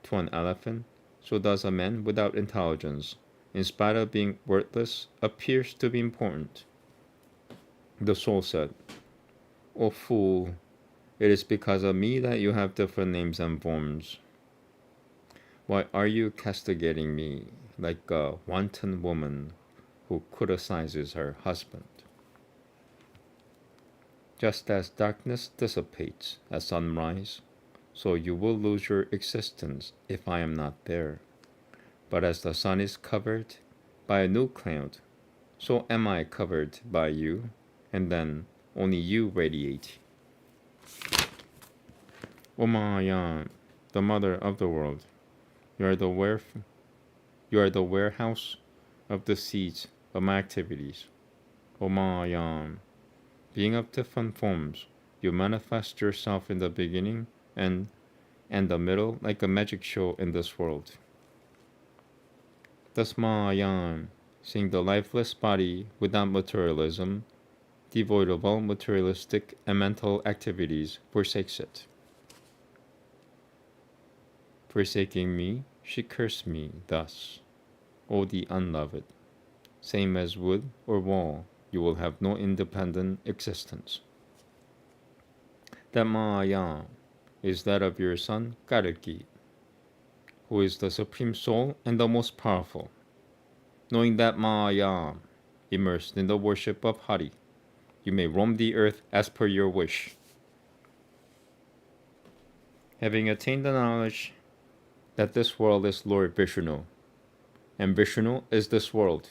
to an elephant, so does a man without intelligence, in spite of being worthless, appears to be important. The soul said, O fool, it is because of me that you have different names and forms. Why are you castigating me like a wanton woman who criticizes her husband? Just as darkness dissipates at sunrise, so you will lose your existence if I am not there. But as the sun is covered by a new cloud, so am I covered by you, and then only you radiate. O Maya, the mother of the world, you are the warehouse of the seeds of my activities. O Maya, being of different forms, you manifest yourself in the beginning and the middle like a magic show in this world. Thus Maya, seeing the lifeless body without materialism, devoid of all materialistic and mental activities, forsakes it. Forsaking me, she cursed me thus, O the unloved, same as wood or wall, you will have no independent existence. That Maya is that of your son Kalki, who is the supreme soul and the most powerful. Knowing that Maya, immersed in the worship of Hari, you may roam the earth as per your wish. Having attained the knowledge that this world is Lord Vishnu, and Vishnu is this world,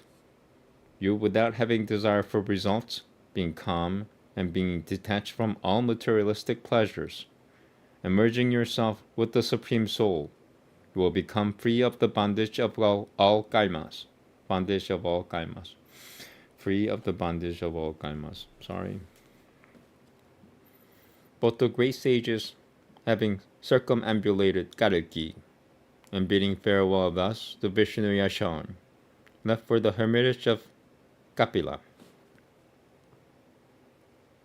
you, without having desire for results, being calm and being detached from all materialistic pleasures, and merging yourself with the Supreme Soul, you will become free of the bondage of all karmas. free of the bondage of all karmas. Sorry. Both the great sages, having circumambulated Kalki, and bidding farewell thus to Vishnu Yashan, left for the hermitage of Kapila.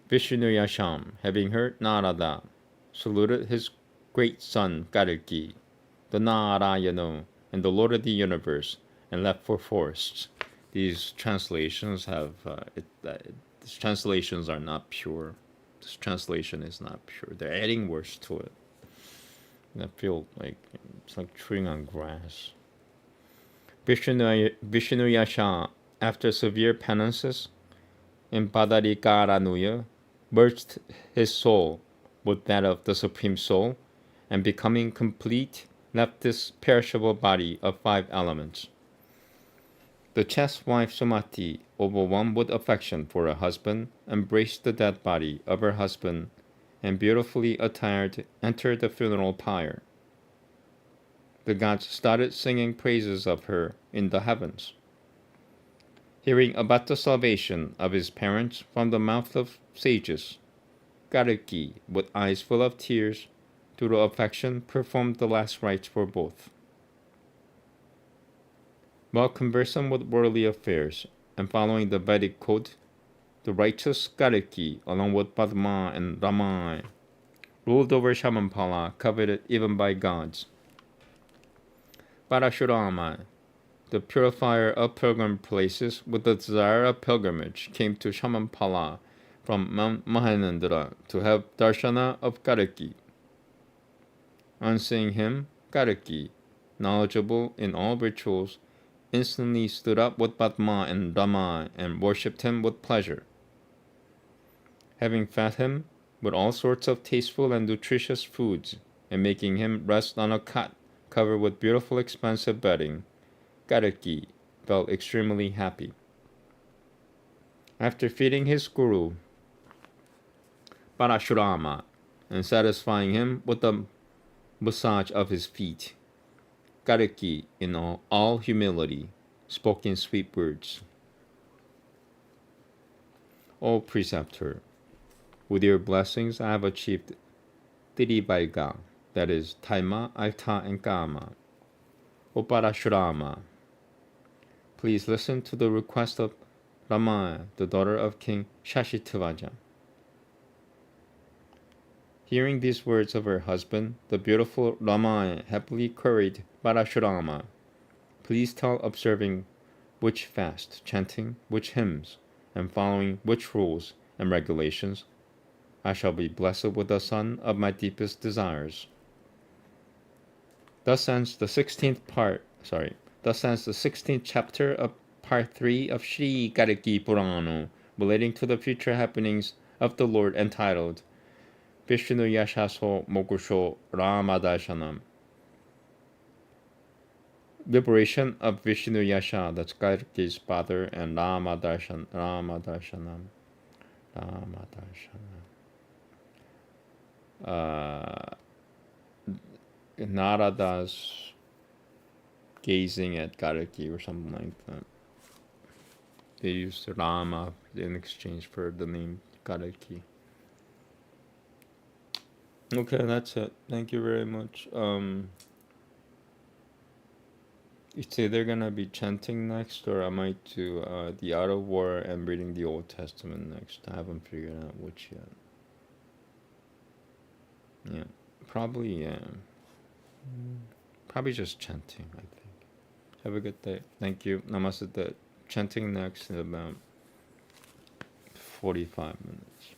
Vishnu Yasham, having heard Narada, saluted his great son Kalki, the Narayana, and the Lord of the universe, and left for forests. These translations have these translations are not pure. This translation is not pure. They're adding words to it. I feel like it's like chewing on grass. Vishnu Yasha, after severe penances in Padarikaranuya, merged his soul with that of the Supreme Soul, and becoming complete, left this perishable body of 5 elements. The chaste wife Sumati, overwhelmed with affection for her husband, embraced the dead body of her husband, and beautifully attired entered the funeral pyre. The gods started singing praises of her in the heavens. Hearing about the salvation of his parents from the mouth of sages, Kalki, with eyes full of tears, through affection, performed the last rites for both. While conversant with worldly affairs and following the Vedic code, the righteous Kalki, along with Padma and Ramayan, ruled over Shamampala, coveted even by gods. Parashurama, the purifier of pilgrim places with the desire of pilgrimage, came to Shamampala from Mount Mahanandra to have darshana of Kalki. On seeing him, Kalki, knowledgeable in all rituals, instantly stood up with Padma and Rama and worshipped him with pleasure. Having fed him with all sorts of tasteful and nutritious foods, and making him rest on a cot covered with beautiful expensive bedding, Kalki felt extremely happy. After feeding his guru, Parashurama, and satisfying him with the massage of his feet, Kalki, in all humility, spoke in sweet words. O preceptor, with your blessings I have achieved Tirivarga, that is, Taima, Artha, and Kama. O Parashurama, please listen to the request of Ramayan, the daughter of King Shashitavaja. Hearing these words of her husband, the beautiful Ramayan happily queried Parashurama, please tell observing which fast, chanting which hymns, and following which rules and regulations I shall be blessed with the son of my deepest desires. Thus ends the 16th chapter of part 3 of Sri Kalki Purana, relating to the future happenings of the Lord, entitled Vishnu Yashaso Mokusho Ramadarshanam. Liberation of Vishnu Yasha, that's Kalki's father, and Ramadarshanam. Narada's gazing at Kalki or something like that. They used Rama in exchange for the name Kalki. Okay, that's it. Thank you very much. It's either gonna be chanting next, or I might do the Art of War and reading the Old Testament next. I haven't figured out which yet. Yeah, probably probably just chanting, I think. Have a good day. Thank you. Namaste. Chanting next in about 45 minutes.